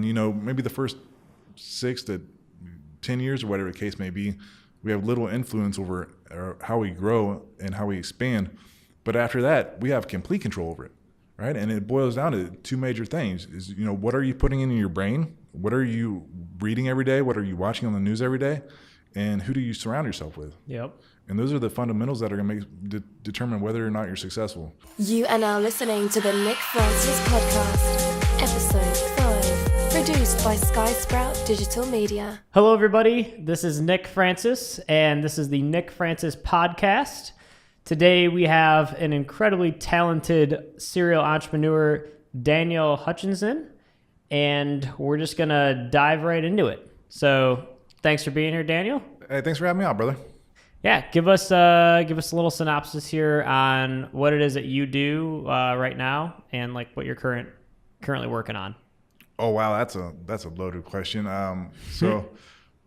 And, maybe the first 6 to 10 years or whatever the case may be, we have little influence over how we grow and how we expand. But after that, we have complete control over it, right? And it boils down to 2 major things is, what are you putting in your brain? What are you reading every day? What are you watching on the news every day? And who do you surround yourself with? Yep. And those are the fundamentals that are going to determine whether or not you're successful. You are now listening to the Nick Francis Podcast, Episode 5, produced by Skysprout Digital Media. Hello, everybody. This is Nick Francis, and this is the Nick Francis Podcast. Today, we have an incredibly talented serial entrepreneur, Daniel Hutchison, and we're just going to dive right into it. So thanks for being here, Daniel. Hey, thanks for having me out, brother. Yeah, give us a little synopsis here on what it is that you do right now and like what you're currently working on. Oh wow, that's a loaded question. So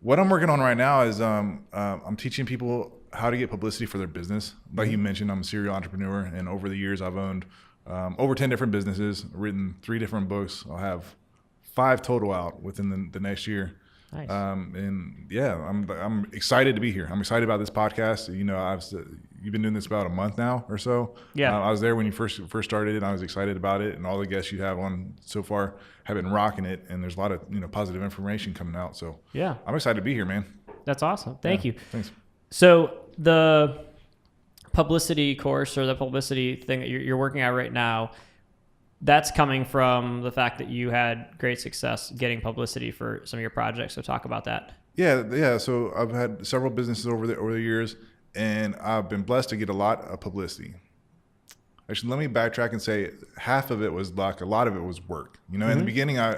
what I'm working on right now is I'm teaching people how to get publicity for their business. Like you mentioned, I'm a serial entrepreneur, and over the years I've owned over 10 different businesses, written 3 different books. I'll have 5 total out within the next year. Nice. And yeah, I'm excited to be here. I'm excited about this podcast. You've been doing this about a month now or so. Yeah. I was there when you first started it. I was excited about it, and all the guests you have on so far have been rocking it. And there's a lot of positive information coming out. So yeah, I'm excited to be here, man. That's awesome. Thank you. Thanks. So the publicity course or the publicity thing that you're working at right now, that's coming from the fact that you had great success getting publicity for some of your projects. So talk about that. Yeah. So I've had several businesses over the years, and I've been blessed to get a lot of publicity. Actually, let me backtrack and say half of it was luck. A lot of it was work. In the beginning, I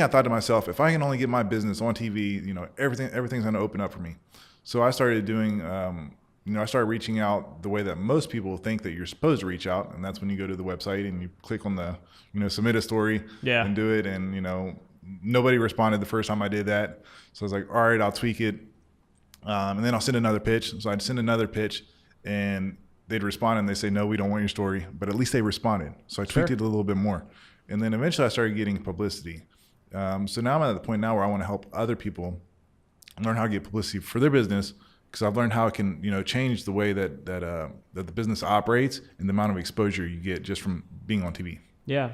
thought to myself, if I can only get my business on TV, everything's going to open up for me. So I started doing, I started reaching out the way that most people think that you're supposed to reach out. And that's when you go to the website and you click on the, submit a story and do it. And, nobody responded the first time I did that. So I was like, all right, I'll tweak it. And then I'll send another pitch. So I'd send another pitch and they'd respond and they say, no, we don't want your story. But at least they responded. So I tweaked it a little bit more. And then eventually I started getting publicity. So now I'm at the point now where I want to help other people learn how to get publicity for their business, because I've learned how it can, change the way that the business operates and the amount of exposure you get just from being on TV. Yeah.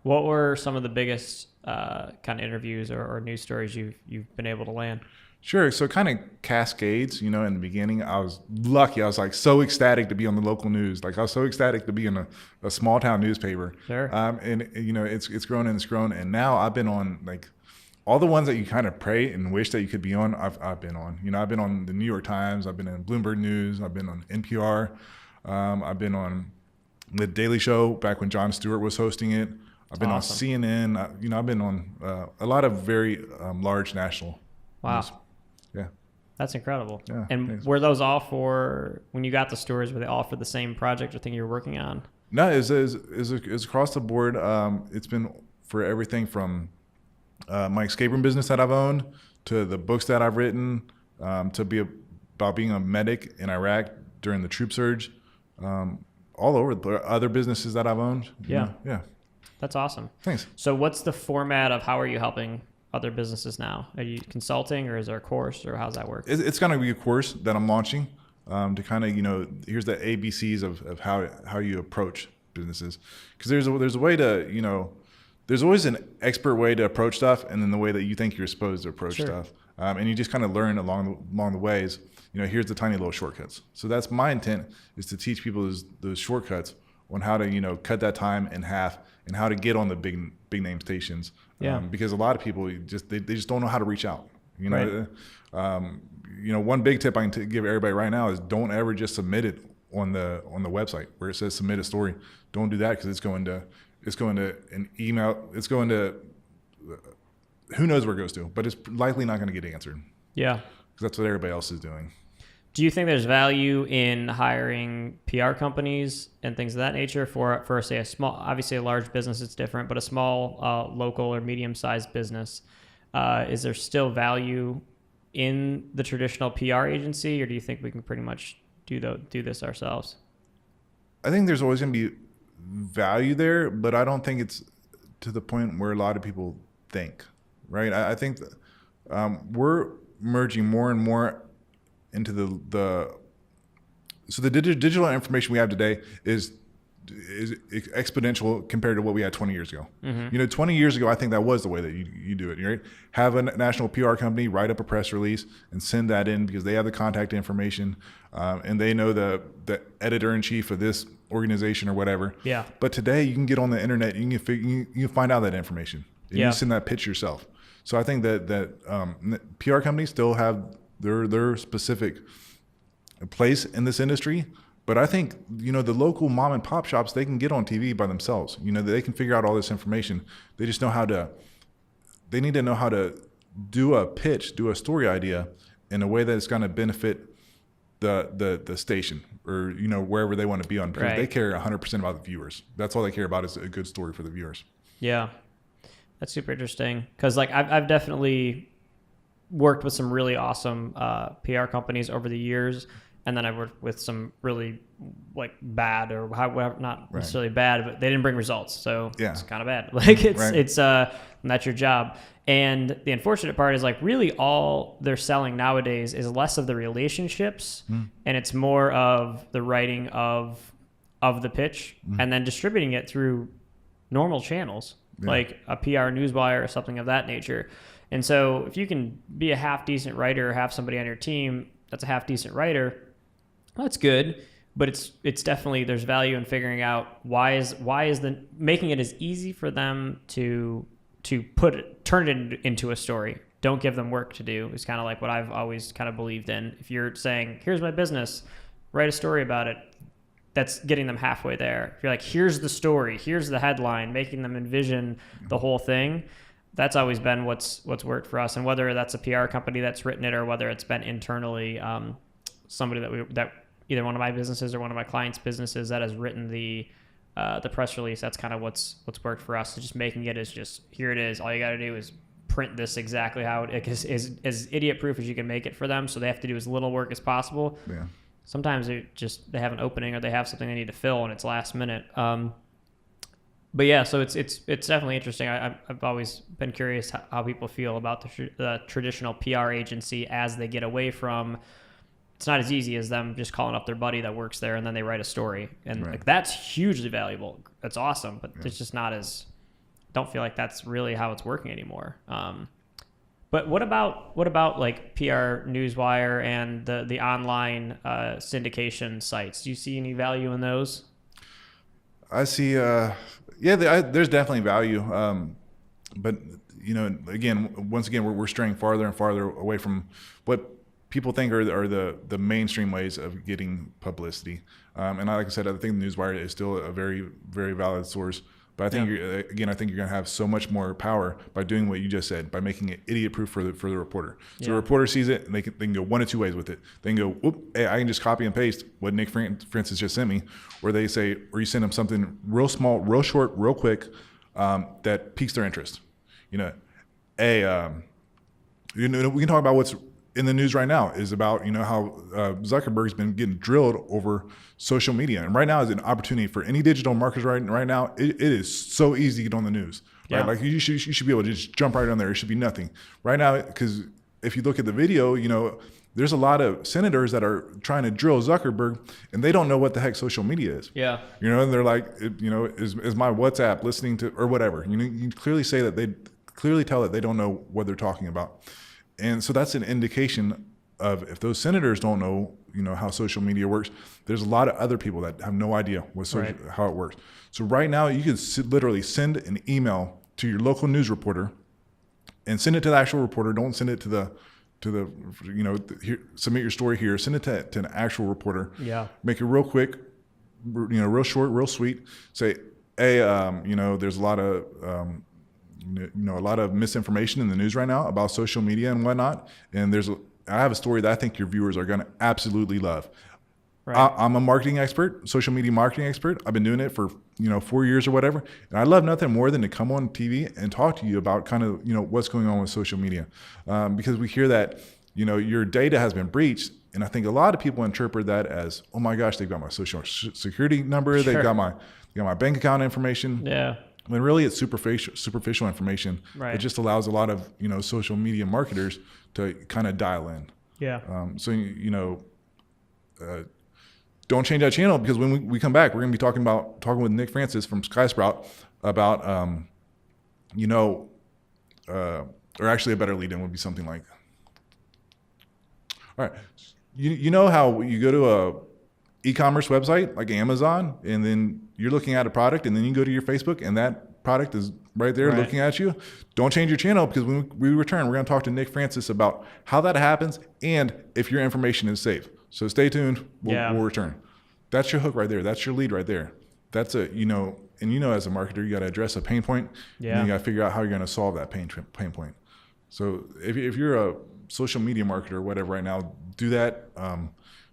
What were some of the biggest kind of interviews or news stories you've been able to land? Sure. So it kind of cascades, in the beginning. I was lucky. I was like so ecstatic to be on the local news. Like I was so ecstatic to be in a small town newspaper. Sure. And it's grown and it's grown. And now I've been on like all the ones that you kind of pray and wish that you could be on. I've been on. I've been on the New York Times. I've been in Bloomberg News. I've been on NPR. I've been on the Daily Show back when Jon Stewart was hosting it. I've been on CNN. I've been on a lot of very large national news. Yeah. That's incredible. Yeah, and thanks. Were those all for, when you got the stories, were they all for the same project or thing you were working on? No, it's across the board. It's been for everything from my escape room business that I've owned to the books that I've written, to about being a medic in Iraq during the troop surge, all over the other businesses that I've owned. Yeah. Yeah. That's awesome. Thanks. So what's the format of how are you helping other businesses now? Are you consulting, or is there a course, or how's that work? It's going to be a course that I'm launching to kind of, here's the ABCs of how you approach businesses. Because there's a way to, there's always an expert way to approach stuff, and then the way that you think you're supposed to approach stuff. And you just kind of learn along the ways, here's the tiny little shortcuts. So that's my intent, is to teach people those shortcuts on how to, cut that time in half and how to get on the big name stations. Because a lot of people they just don't know how to reach out. Right. One big tip I can give everybody right now is don't ever just submit it on the website where it says submit a story. Don't do that, because it's going to an email. It's going to who knows where it goes to, but it's likely not going to get answered. Yeah, because that's what everybody else is doing. Do you think there's value in hiring PR companies and things of that nature for say a small, obviously a large business, it's different, but a small local or medium-sized business, is there still value in the traditional PR agency, or do you think we can pretty much do this ourselves? I think there's always going to be value there, but I don't think it's to the point where a lot of people think, right? I think that, we're merging more and more into so the digital information we have today is exponential compared to what we had 20 years ago. 20 years ago, I think that was the way that you do it, right? Have a national PR company write up a press release and send that in because they have the contact information and they know the editor-in-chief of this organization or whatever. Yeah. But today you can get on the internet, you can find out that information. And you can send that pitch yourself. So I think that PR companies still have their specific place in this industry. But I think, the local mom and pop shops, they can get on TV by themselves. They can figure out all this information. They just they need to know how to do a pitch, do a story idea in a way that it's going to benefit the station or, wherever they want to be on. Because they care 100% about the viewers. That's all they care about is a good story for the viewers. Yeah. That's super interesting. Because I've definitely worked with some really awesome PR companies over the years. And then I worked with some really bad or however, not necessarily bad, but they didn't bring results. So it's kind of bad. It's that's your job. And the unfortunate part is really all they're selling nowadays is less of the relationships and it's more of the writing of the pitch and then distributing it through normal channels like a PR newswire or something of that nature. And so if you can be a half decent writer or have somebody on your team that's a half decent writer, that's good, but it's definitely, there's value in figuring out why is making it as easy for them to turn it into a story. Don't give them work to do is kind of like what I've always kind of believed in. If you're saying, here's my business, write a story about it, that's getting them halfway there. If you're like, here's the story, here's the headline, making them envision the whole thing, that's always been what's worked for us. And whether that's a PR company that's written it or whether it's been internally somebody that either one of my businesses or one of my clients' businesses that has written the press release, that's kind of what's worked for us. So just making it as just, here it is. All you got to do is print this exactly how it is as idiot proof as you can make it for them. So they have to do as little work as possible. Yeah. Sometimes they have an opening or they have something they need to fill and it's last minute. But yeah, so it's definitely interesting. I've always been curious how people feel about the traditional PR agency as they get away from. It's not as easy as them just calling up their buddy that works there and then they write a story, and that's hugely valuable. That's awesome, but it's just not as. Don't feel like that's really how it's working anymore. But what about PR Newswire and the online syndication sites? Do you see any value in those? I see. There's definitely value. But once again, we're straying farther and farther away from what people think are the mainstream ways of getting publicity. And like I said, I think the Newswire is still a very, very valid source. But I think you're going to have so much more power by doing what you just said, by making it idiot-proof for the reporter. So the reporter sees it, and they can go one of two ways with it. They can go, whoop, hey, I can just copy and paste what Nick Francis just sent me, or they say, or you send them something real small, real short, real quick, that piques their interest. We can talk about what's in the news right now is about, how Zuckerberg's been getting drilled over social media. And right now is an opportunity for any digital marketers right now. It is so easy to get on the news. Right? Like you should be able to just jump right on there. It should be nothing. Right now, because if you look at the video, there's a lot of senators that are trying to drill Zuckerberg and they don't know what the heck social media is. Yeah. And they're like, is my WhatsApp listening to, or whatever. You clearly say that they clearly tell that they don't know what they're talking about. And so that's an indication of if those senators don't know, how social media works, there's a lot of other people that have no idea how it works. So right now you can literally send an email to your local news reporter and send it to the actual reporter. Don't send it to the submit your story here. Send it to an actual reporter. Yeah. Make it real quick, real short, real sweet. Say, hey, there's a lot of, a lot of misinformation in the news right now about social media and whatnot. And I have a story that I think your viewers are going to absolutely love. Right. I'm a marketing expert, social media marketing expert. I've been doing it for, 4 years or whatever. And I love nothing more than to come on TV and talk to you about kind of, what's going on with social media. Because we hear that, your data has been breached. And I think a lot of people interpret that as, oh my gosh, they've got my social security number. Sure. They've got my bank account information. Yeah. when really it's superficial information. Right. It just allows a lot of, social media marketers to kind of dial in. Yeah. Don't change that channel, because when we come back, we're going to be talking with Nick Francis from SkySprout about, or actually a better lead in would be something like, all right, you know how you go to a e-commerce website like Amazon, and then you're looking at a product, and then you go to your Facebook and that product is right there looking at you? Don't change your channel, because when we return, we're going to talk to Nick Francis about how that happens and if your information is safe. So stay tuned. We'll return. That's your hook right there. That's your lead right there. That's as a marketer, you got to address a pain point. Yeah. And you got to figure out how you're going to solve that pain point. So if you're a social media marketer or whatever right now, do that.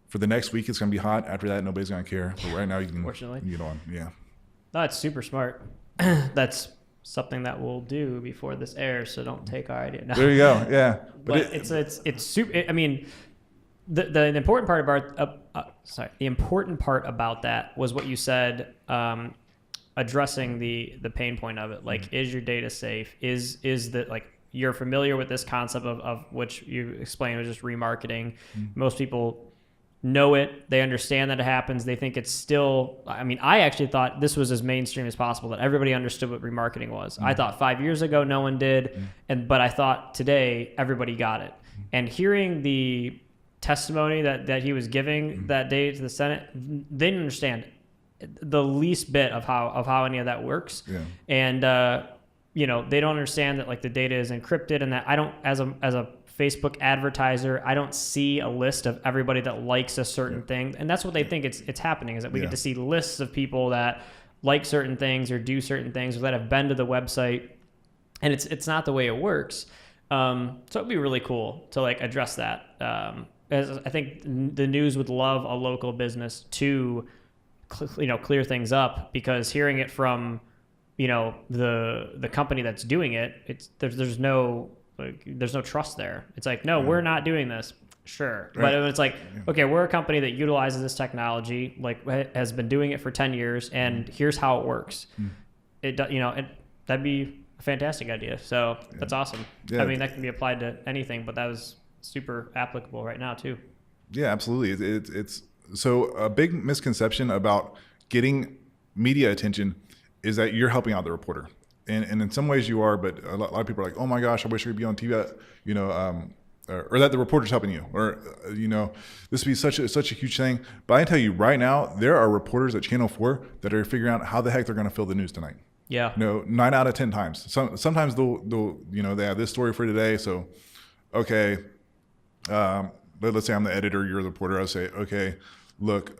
For the next week, it's going to be hot. After that, nobody's going to care. But right now, you can get on. Yeah. No, that's super smart. That's something that we'll do before this airs, so don't take our idea. No. There you go. Yeah. But it's super. I mean, the important part about the important part about that was what you said, addressing the pain point of it. Like, is your data safe? Is that, like, you're familiar with this concept of which you explained was just remarketing. Most people know it. They understand that it happens. They think it's still, I mean, I actually thought this was as mainstream as possible, that everybody understood what remarketing was. I thought 5 years ago, no one did. But I thought today everybody got it. And hearing the testimony that he was giving that day to the Senate, they didn't understand the least bit of how any of that works. Yeah. And, they don't understand that, like, the data is encrypted, and that I don't, as a Facebook advertiser, I don't see a list of everybody that likes a certain thing. And that's what they think it's happening, is that we get to see lists of people that like certain things or do certain things, or that have been to the website. And it's not the way it works. So it'd be really cool to, like, address that. As I think the news would love a local business to, clear things up, because hearing it from, the company that's doing it, there's no trust there. It's like, no, we're not doing this. Sure. Right. But it's like, okay, we're a company that utilizes this technology, like, has been doing it for 10 years, and here's how it works. That'd be a fantastic idea. So that's awesome. Yeah. I mean, that can be applied to anything, but that was super applicable right now too. Yeah, absolutely. It's so a big misconception about getting media attention is that you're helping out the reporter. And in some ways you are, but a lot of people are like, oh my gosh, I wish I could be on TV, or that the reporter's helping you, or, this would be such a huge thing. But I can tell you right now, there are reporters at Channel 4 that are figuring out how the heck they're going to fill the news tonight. Yeah. 9 out of 10 times. Sometimes they'll they have this story for today. So, okay, let's say I'm the editor, you're the reporter. I'll say, okay, look,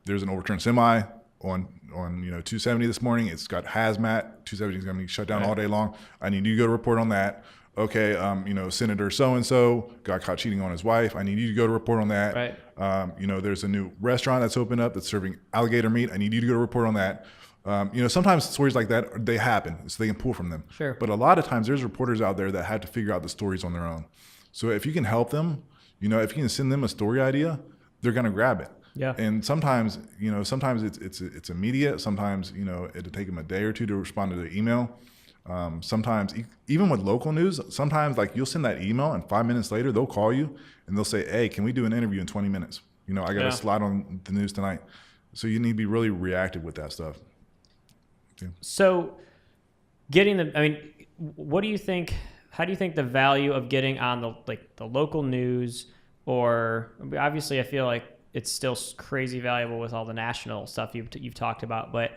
there's an overturned semi on 270 this morning. It's got hazmat. 270 is going to be shut down all day long. I need you to go to report on that. Okay, Senator so-and-so got caught cheating on his wife. I need you to go to report on that. Right. There's a new restaurant that's opened up that's serving alligator meat. I need you to go to report on that. Sometimes stories like that, they happen, so they can pull from them. Sure. But a lot of times there's reporters out there that have to figure out the stories on their own. So if you can help them, if you can send them a story idea, they're going to grab it. Yeah. And sometimes it's immediate. Sometimes, it'll take them a day or two to respond to the email. Sometimes even with local news, sometimes, like, you'll send that email and 5 minutes later they'll call you and they'll say, hey, can we do an interview in 20 minutes? I got a slide on the news tonight. So you need to be really reactive with that stuff. Yeah. So what do you think, how do you think the value of getting on the local news, or obviously I feel like it's still crazy valuable with all the national stuff you've talked about, but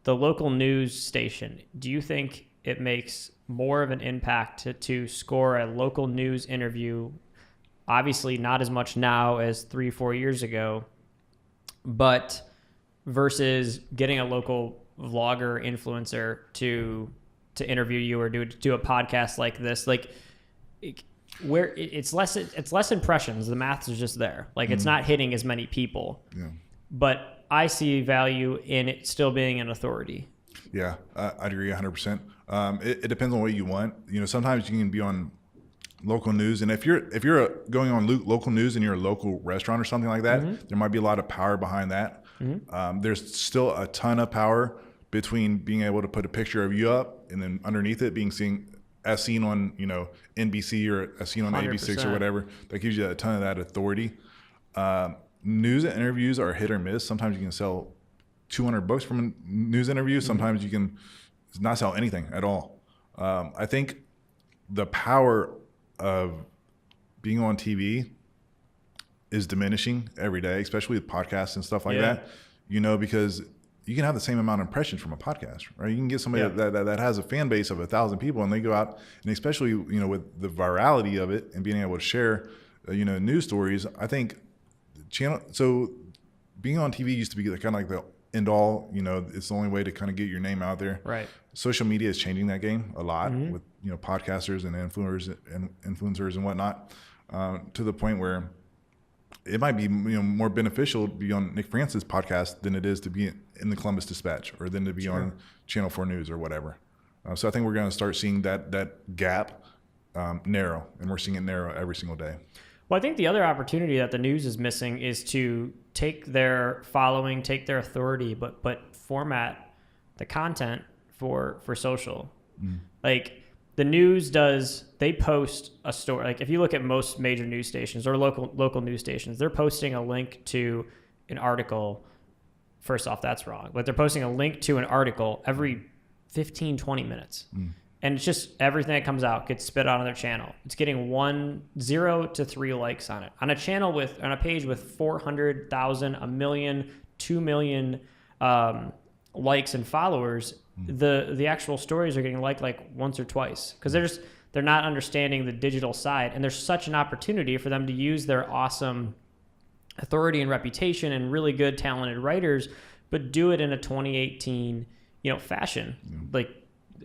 the local news station, do you think it makes more of an impact to score a local news interview? Obviously not as much now as 3-4 years ago, but versus getting a local vlogger influencer to interview you or do a podcast like this, like, where it's less impressions. The math is just there. Like, it's not hitting as many people. Yeah. But I see value in it still being an authority. Yeah, I'd agree 100%. It depends on what you want. Sometimes you can be on local news, and if you're going on local news and you're a local restaurant or something like that, there might be a lot of power behind that. There's still a ton of power between being able to put a picture of you up and then underneath it being seen as seen on, NBC or as seen on 100%. ABC6 or whatever. That gives you a ton of that authority. News and interviews are hit or miss. Sometimes you can sell 200 books from a news interview. Sometimes you can not sell anything at all. I think the power of being on TV is diminishing every day, especially with podcasts and stuff like that, because you can have the same amount of impressions from a podcast, right? You can get somebody that has a fan base of 1,000 people, and they go out, and especially, with the virality of it and being able to share, news stories, I think so being on TV used to be kind of like the end all, it's the only way to kind of get your name out there. Right. Social media is changing that game a lot with, podcasters and influencers and whatnot, to the point where it might be more beneficial to be on Nick Francis' podcast than it is to be in the Columbus Dispatch or than to be on Channel 4 News or whatever. So I think we're going to start seeing that gap narrow, and we're seeing it narrow every single day. Well, I think the other opportunity that the news is missing is to take their following, take their authority, but format the content for social. Like the news they post a story. Like if you look at most major news stations or local news stations, they're posting a link to an article. First off, that's wrong. But they're posting a link to an article every 15, 20 minutes. And it's just everything that comes out gets spit out on their channel. It's getting 0 to 3 likes on it. On a page with 400,000, 1 million, 2 million likes and followers, the actual stories are getting liked like once or twice because they're not understanding the digital side. And there's such an opportunity for them to use their awesome authority and reputation and really good talented writers, but do it in a 2018 fashion. Like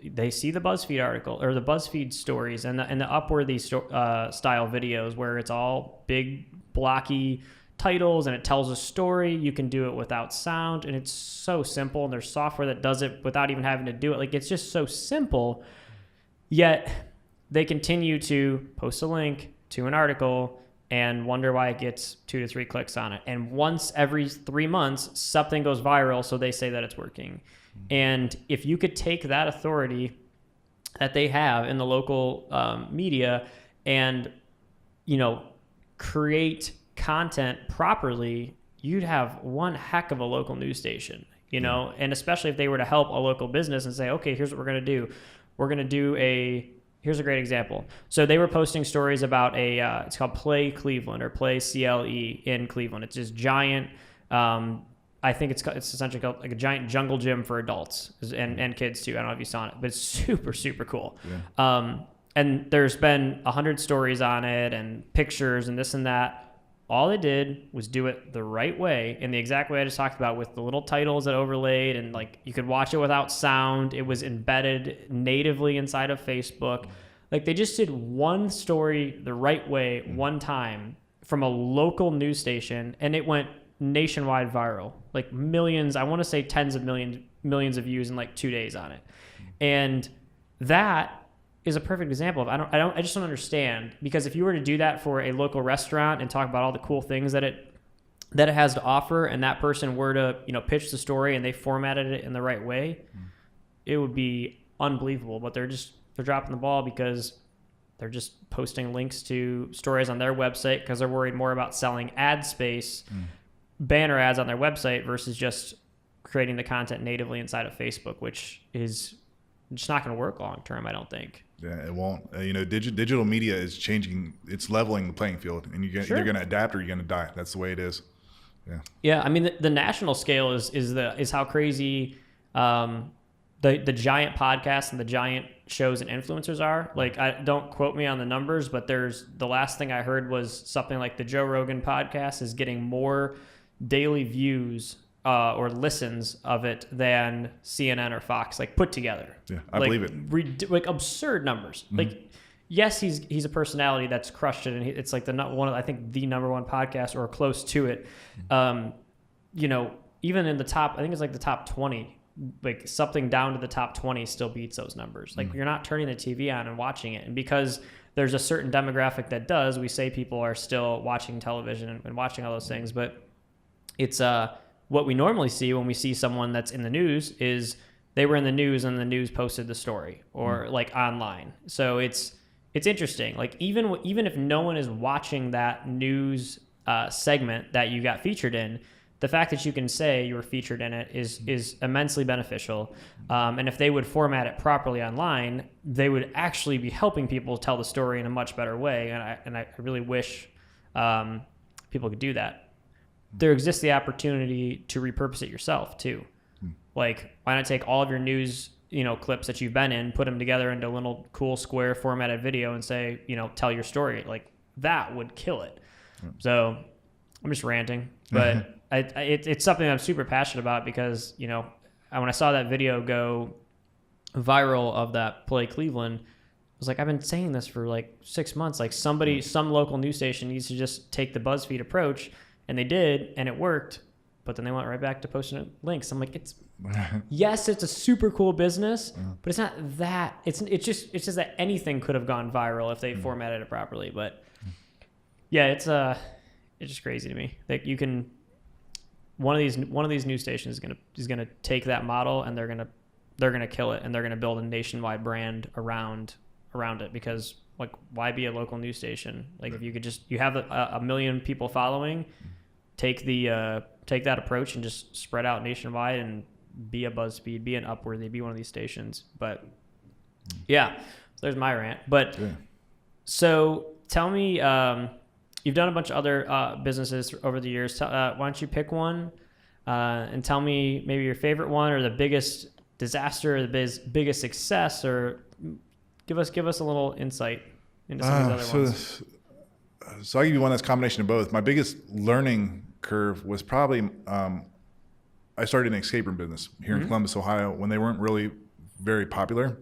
they see the BuzzFeed article or the BuzzFeed stories and the Upworthy style videos where it's all big blocky titles and it tells a story. You can do it without sound, and it's so simple, and there's software that does it without even having to do it. Like it's just so simple, yet they continue to post a link to an article and wonder why it gets 2 to 3 clicks on it. And once every 3 months, something goes viral, so they say that it's working. And if you could take that authority that they have in the local media and, create content properly, you'd have one heck of a local news station, and especially if they were to help a local business and say, okay, here's what we're going to do. We're going to do here's a great example. So they were posting stories about it's called Play Cleveland or Play CLE in Cleveland. It's this giant, I think it's essentially called like a giant jungle gym for adults and kids too. I don't know if you saw it, but it's super, super cool. Yeah. And there's been 100 stories on it and pictures and this and that. All they did was do it the right way, in the exact way I just talked about, with the little titles that overlaid, and like you could watch it without sound. It was embedded natively inside of Facebook. Like they just did one story the right way one time from a local news station, and it went nationwide viral. Like millions, I want to say tens of millions of views in like 2 days on it. And that is a perfect example of I just don't understand, because if you were to do that for a local restaurant and talk about all the cool things that it has to offer, and that person were to pitch the story and they formatted it in the right way, it would be unbelievable. But they're dropping the ball because they're just posting links to stories on their website because they're worried more about selling ad space, banner ads on their website, versus just creating the content natively inside of Facebook, which is just not going to work long term, I don't think. Yeah, it won't. Digital media is changing. It's leveling the playing field, and you're going to adapt or you're going to die. That's the way it is. Yeah. Yeah. I mean, the national scale is how crazy the giant podcasts and the giant shows and influencers are. Like, don't quote me on the numbers, but the last thing I heard was something like the Joe Rogan podcast is getting more daily views or listens of it than CNN or Fox, like put together. Yeah, I believe it. Like absurd numbers. Mm-hmm. Like, yes, he's a personality that's crushed it, and it's like the number one podcast or close to it. Even in the top, I think it's like the top 20, like something down to the top 20 still beats those numbers. Like, you're not turning the TV on and watching it, and because there's a certain demographic that does, we say people are still watching television and watching all those things, but it's what we normally see when we see someone that's in the news is they were in the news and the news posted the story, or like online. So it's interesting. Like even if no one is watching that news segment that you got featured in, the fact that you can say you were featured in it is immensely beneficial. And if they would format it properly online, they would actually be helping people tell the story in a much better way. And I really wish people could do that. There exists the opportunity to repurpose it yourself too. Like, why not take all of your news, clips that you've been in, put them together into a little cool square formatted video and say, tell your story. Like, that would kill it. So I'm just ranting, but it's something I'm super passionate about because, when I saw that video go viral of that play Cleveland, I was like, I've been saying this for like 6 months. Like some local news station needs to just take the BuzzFeed approach, and they did, and it worked. But then they went right back to posting links. I'm like, yes, it's a super cool business, but it's not that. It's just that anything could have gone viral if they formatted it properly. But yeah, it's just crazy to me that you can. One of these news stations is gonna take that model, and they're gonna kill it, and they're gonna build a nationwide brand around it, because like, why be a local news station? Like, if you could you have a million people following, take that approach and just spread out nationwide and be a BuzzFeed, be an Upworthy, be one of these stations. But yeah, so there's my rant. But so tell me, you've done a bunch of other businesses over the years. Why don't you pick one and tell me maybe your favorite one, or the biggest disaster, or the biggest success, or give us a little insight into some of these other ones. So I'll give you one that's a combination of both. My biggest learning curve was probably I started an escape room business here in Columbus, Ohio, when they weren't really very popular.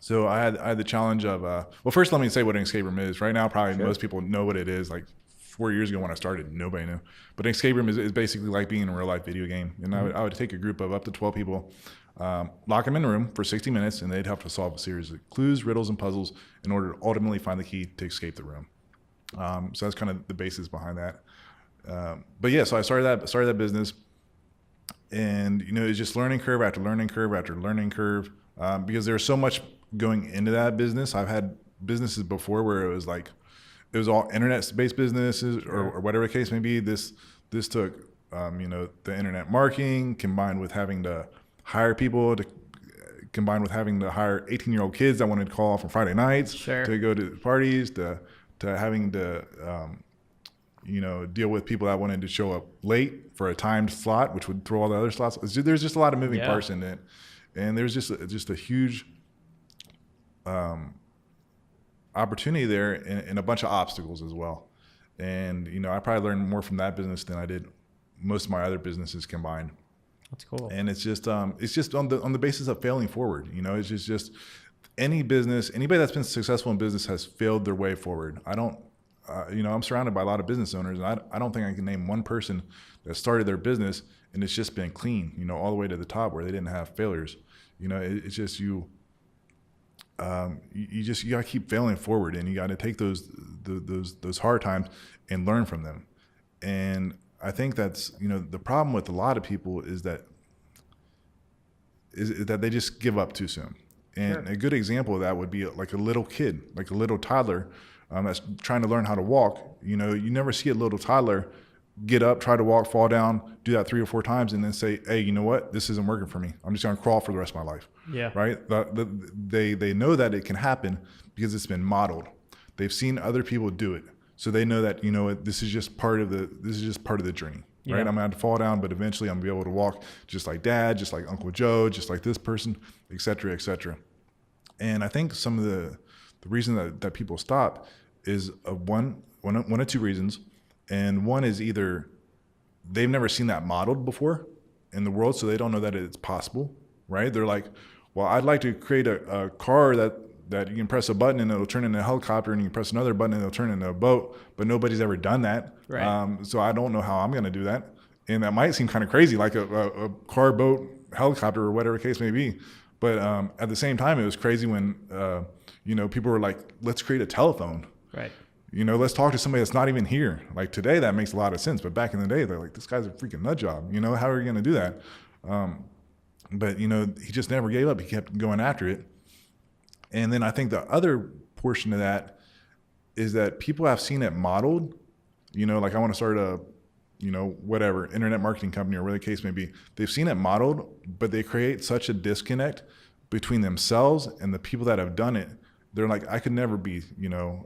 So I had the challenge of well, first let me say what an escape room is. Right now, probably most people know what it is. Like 4 years ago when I started, nobody knew. But an escape room is basically like being in a real life video game. And I would take a group of up to 12 people, lock them in a room for 60 minutes, and they'd have to solve a series of clues, riddles, and puzzles in order to ultimately find the key to escape the room. So that's kind of the basis behind that. But yeah, so I started that business, and it's just learning curve after learning curve after learning curve, because there's so much going into that business. I've had businesses before where it was all internet-based businesses, or whatever the case may be. This took the internet marketing combined with having to hire people, combined with having to hire 18-year-old kids that wanted to call off on Friday nights to go to parties, to having to deal with people that wanted to show up late for a timed slot, which would throw all the other slots. There's just a lot of moving parts in it, and there's just a huge opportunity there, and a bunch of obstacles as well. And I probably learned more from that business than I did most of my other businesses combined. That's cool. And it's just on the basis of failing forward. It's just any business, anybody that's been successful in business has failed their way forward. I don't. I'm surrounded by a lot of business owners, and I don't think I can name one person that started their business and it's just been clean, all the way to the top where they didn't have failures. It's just you gotta keep failing forward, and you got to take those hard times and learn from them. And I think that's the problem with a lot of people is that they just give up too soon. And a good example of that would be like a little kid, like a little toddler that's trying to learn how to walk. You never see a little toddler get up, try to walk, fall down, do that 3 or 4 times, and then say, hey, you know what? This isn't working for me. I'm just going to crawl for the rest of my life. Yeah. Right? They know that it can happen because it's been modeled. They've seen other people do it. So they know that, this is just part of the journey. Right? I'm going to have to fall down, but eventually I'm going to be able to walk just like Dad, just like Uncle Joe, just like this person, et cetera, et cetera. And I think some of the reason that people stop is one of 2 reasons. And one is either they've never seen that modeled before in the world, so they don't know that it's possible, right? They're like, well, I'd like to create a car that you can press a button and it'll turn into a helicopter, and you can press another button and it'll turn into a boat, but nobody's ever done that. Right. So I don't know how I'm going to do that. And that might seem kind of crazy, like a car, boat, helicopter, or whatever the case may be. But at the same time, it was crazy when, people were like, let's create a telephone. Right. Let's talk to somebody that's not even here. Like today, that makes a lot of sense. But back in the day, they're like, this guy's a freaking nut job. How are you going to do that? But, he just never gave up. He kept going after it. And then I think the other portion of that is that people have seen it modeled, like I want to start a, whatever, internet marketing company or whatever the case may be. They've seen it modeled, but they create such a disconnect between themselves and the people that have done it. They're like, I could never be,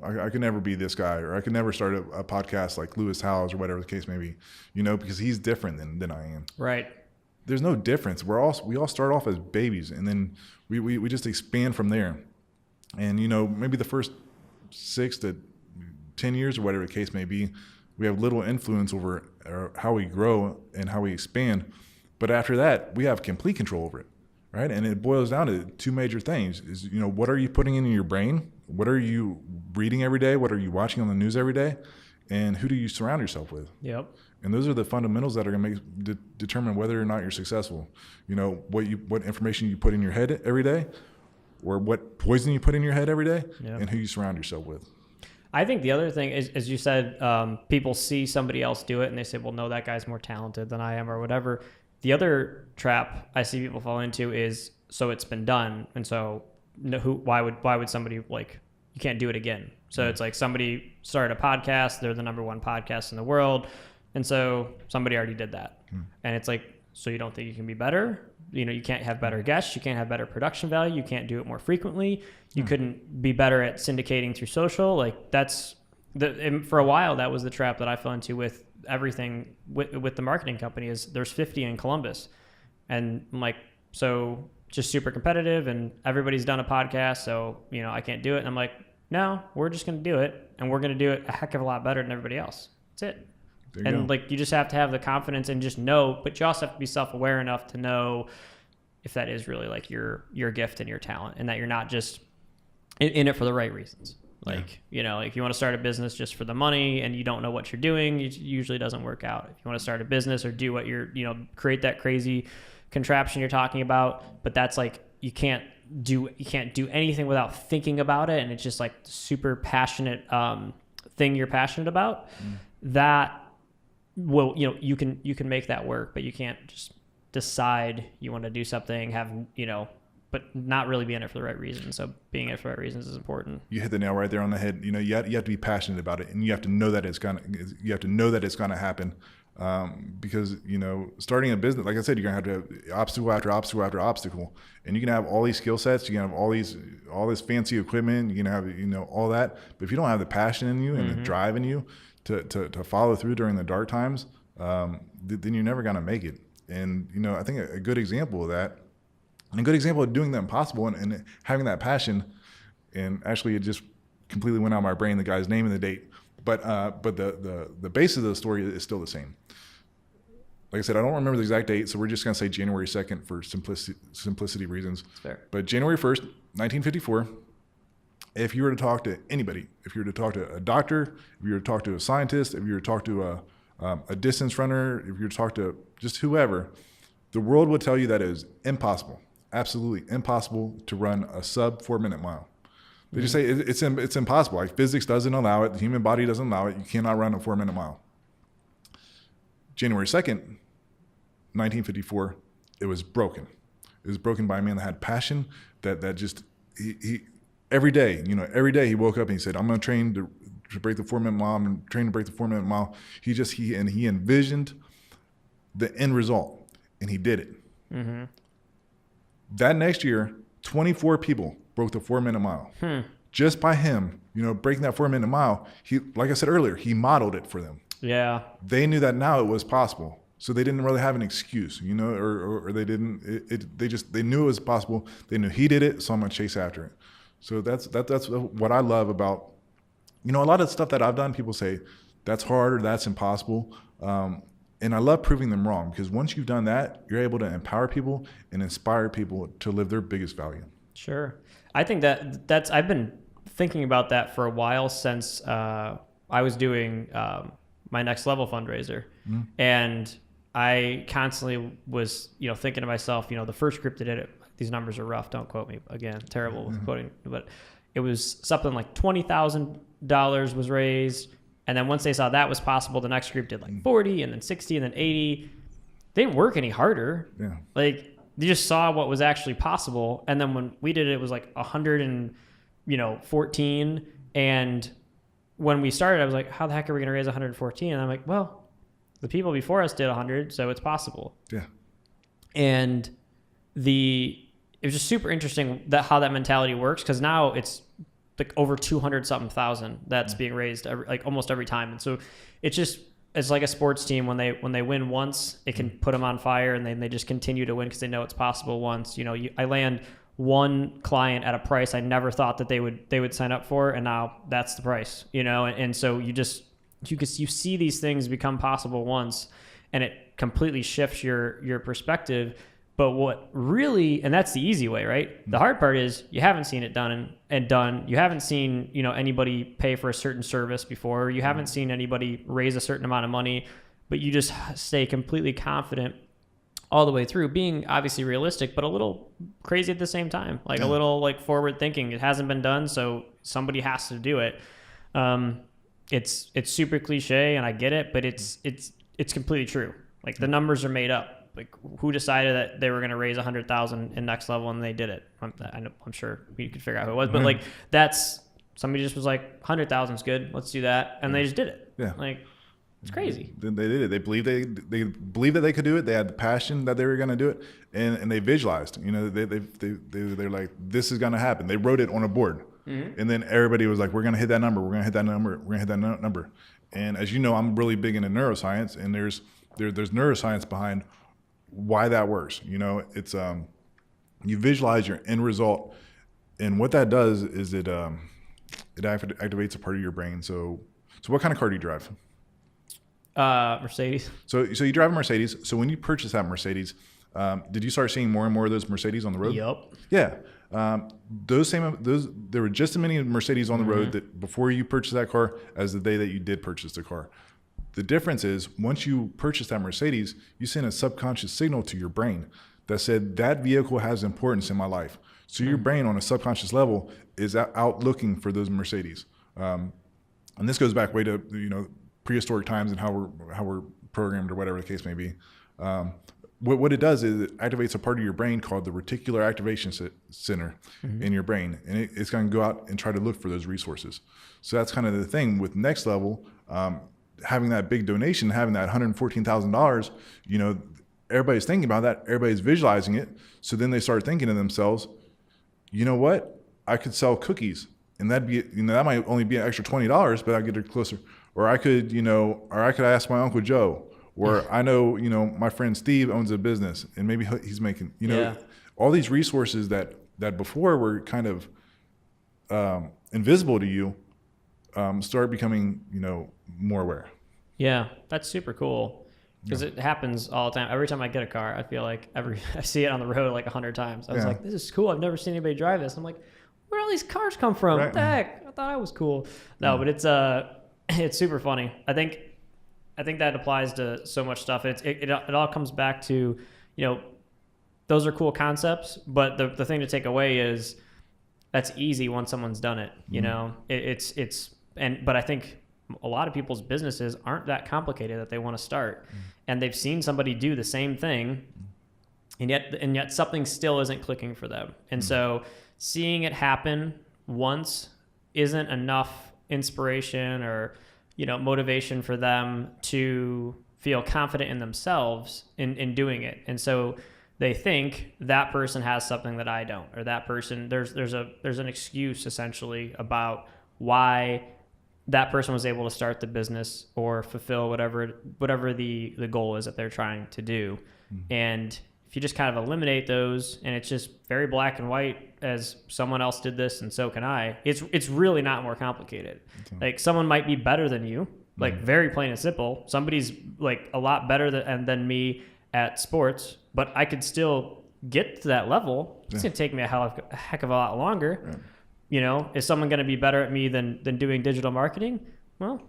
I could never be this guy, or I could never start a podcast like Lewis Howes or whatever the case may be, because he's different than I am. Right. There's no difference. We all start off as babies, and then we just expand from there. And, maybe the first 6 to 10 years or whatever the case may be, we have little influence over how we grow and how we expand. But after that, we have complete control over it, right? And it boils down to 2 major things is, what are you putting in your brain? What are you reading every day? What are you watching on the news every day? And who do you surround yourself with? Yep. And those are the fundamentals that are going to determine whether or not you're successful. What information you put in your head every day, or what poison you put in your head every day, and who you surround yourself with. I think the other thing is, as you said, people see somebody else do it and they say, well, no, that guy's more talented than I am or whatever. The other trap I see people fall into is, so it's been done. And so why would somebody you can't do it again. So it's like somebody started a podcast, they're the #1 podcast in the world. And so somebody already did that. And it's like, so you don't think you can be better? You can't have better guests. You can't have better production value. You can't do it more frequently. You couldn't be better at syndicating through social. For a while, that was the trap that I fell into with everything with the marketing company is there's 50 in Columbus. And I'm like, so just super competitive and everybody's done a podcast. So, I can't do it. And I'm like, no, we're just going to do it. And we're going to do it a heck of a lot better than everybody else. That's it. And you just have to have the confidence and just know, but you also have to be self-aware enough to know if that is really your gift and your talent, and that you're not just in it for the right reasons. If you want to start a business just for the money and you don't know what you're doing, it usually doesn't work out. If you want to start a business or do what create that crazy contraption you're talking about, but that's you can't do anything without thinking about it. And it's just super passionate thing you're passionate about. That will, you can make that work, but you can't just decide you want to do something, but not really be in it for the right reason. So being in it for the right reasons is important. You hit the nail right there on the head. You have to be passionate about it, and you have to know that it's gonna happen. Because starting a business, like I said, you're gonna have to have obstacle after obstacle after obstacle, and you can have all these skill sets, you can have all this fancy equipment, you can have all that, but if you don't have the passion in you and the drive in you to follow through during the dark times, then you're never gonna make it. And I think a good example of that, and a good example of doing the impossible and having that passion, and actually it just completely went out of my brain, the guy's name and the date, but the basis of the story is still the same. Like I said, I don't remember the exact date, so we're just gonna say January 2nd for simplicity reasons. That's fair. But January 1st, 1954, if you were to talk to anybody, if you were to talk to a doctor, if you were to talk to a scientist, if you were to talk to a distance runner, if you were to talk to just whoever, the world would tell you that it is impossible, absolutely impossible to run a sub 4-minute mile. They just say it's impossible. Physics doesn't allow it. The human body doesn't allow it. You cannot run a 4-minute mile. January 2nd, 1954, it was broken. It was broken by a man that had passion, that just, he every day he woke up and he said, I'm going to train to break the 4-minute mile. I'm going to train to break the 4-minute mile. He envisioned the end result, and he did it. Mm-hmm. That next year, 24 people broke the 4-minute mile. Just by him, breaking that 4-minute mile. He, like I said earlier, he modeled it for them. Yeah. They knew that now it was possible. So they didn't really have an excuse, or they didn't, they knew it was possible. They knew he did it, so I'm going to chase after it. So that's what I love about, a lot of stuff that I've done, people say that's hard or that's impossible. And I love proving them wrong, because once you've done that, you're able to empower people and inspire people to live their biggest value. Sure. I think that's I've been thinking about that for a while since I was doing my next level fundraiser. And I constantly was, thinking to myself, the first group that did it, these numbers are rough, don't quote me, again, terrible with quoting, but it was something like $20,000 was raised. And then once they saw that was possible, the next group did 40 and then 60 and then 80. They didn't work any harder. Yeah. they just saw what was actually possible. And then when we did it, it was like 114. And when we started, I was like, how the heck are we going to raise 114? And I'm like, well, the people before us did 100, so it's possible. Yeah. And it was just super interesting how that mentality works, because now it's like over 200 something thousand that's being raised almost every time. And so it's like a sports team. When they win once, it can put them on fire, and then they just continue to win because they know it's possible once. I land one client at a price I never thought that they would sign up for, and now that's the price, and so you see these things become possible once, and it completely shifts your perspective. But what really, and that's the easy way, right? The hard part is you haven't seen it done and done. You haven't seen, anybody pay for a certain service before. You haven't seen anybody raise a certain amount of money, but you just stay completely confident all the way through, being obviously realistic, but a little crazy at the same time, a little forward thinking. It hasn't been done, so somebody has to do it. It's super cliche, and I get it, but it's completely true. The numbers are made up. Who decided that they were going to raise 100,000 in Next Level, and they did it? I'm sure we could figure out who it was, but that's somebody just was like 100,000 is good. Let's do that. And they just did it. Yeah. It's crazy. They did it. They believed that they could do it. They had the passion that they were going to do it, and they visualized. They're like, this is going to happen. They wrote it on a board, and then everybody was like, we're going to hit that number. We're going to hit that number. We're going to hit that number. And as you know, I'm really big into neuroscience, and there's neuroscience behind why that works. It's you visualize your end result, and what that does is it activates a part of your brain. So what kind of car do you drive? Mercedes. So you drive a Mercedes. So when you purchase that Mercedes, did you start seeing more and more of those Mercedes on the road? Yep. Yeah. There were just as many Mercedes on the road that before you purchased that car as the day that you did purchase the car. The difference is once you purchase that Mercedes, you send a subconscious signal to your brain that said that vehicle has importance in my life. So your brain on a subconscious level is out looking for those Mercedes. And this goes back way to prehistoric times and how we're programmed or whatever the case may be. What it does is it activates a part of your brain called the reticular activation center in your brain, and it's going to go out and try to look for those resources. So that's kind of the thing with Next Level. Having that big donation, having that $114,000, everybody's thinking about that. Everybody's visualizing it. So then they start thinking to themselves, you know what? I could sell cookies, and that'd be, that might only be an extra $20, but I get it closer. Or I could, I could ask my Uncle Joe, or I know, my friend Steve owns a business, and maybe he's making, all these resources that before were kind of invisible to you, start becoming, more aware. Yeah, that's super cool, because it happens all the time. Every time I get a car, I feel like I see it on the road like 100 times. I was like, this is cool. I've never seen anybody drive this. I'm like, where all these cars come from? Right. What the heck? I thought I was cool. No, but it's super funny. I think that applies to so much stuff. It all comes back to, those are cool concepts, but the thing to take away is that's easy once someone's done it. But I think a lot of people's businesses aren't that complicated that they want to start, and they've seen somebody do the same thing, and yet something still isn't clicking for them. And so seeing it happen once isn't enough inspiration or motivation for them to feel confident in themselves in doing it. And so they think that person has something that I don't, or that person, there's an excuse essentially about why that person was able to start the business or fulfill whatever the goal is that they're trying to do. And if you just kind of eliminate those, and it's just very black and white, as someone else did this and so can I, it's really not more complicated. Like someone might be better than you, like very plain and simple. Somebody's like a lot better than me at sports, but I could still get to that level. It's going to take me a heck of a lot longer. Right. Is someone going to be better at me than doing digital marketing? Well,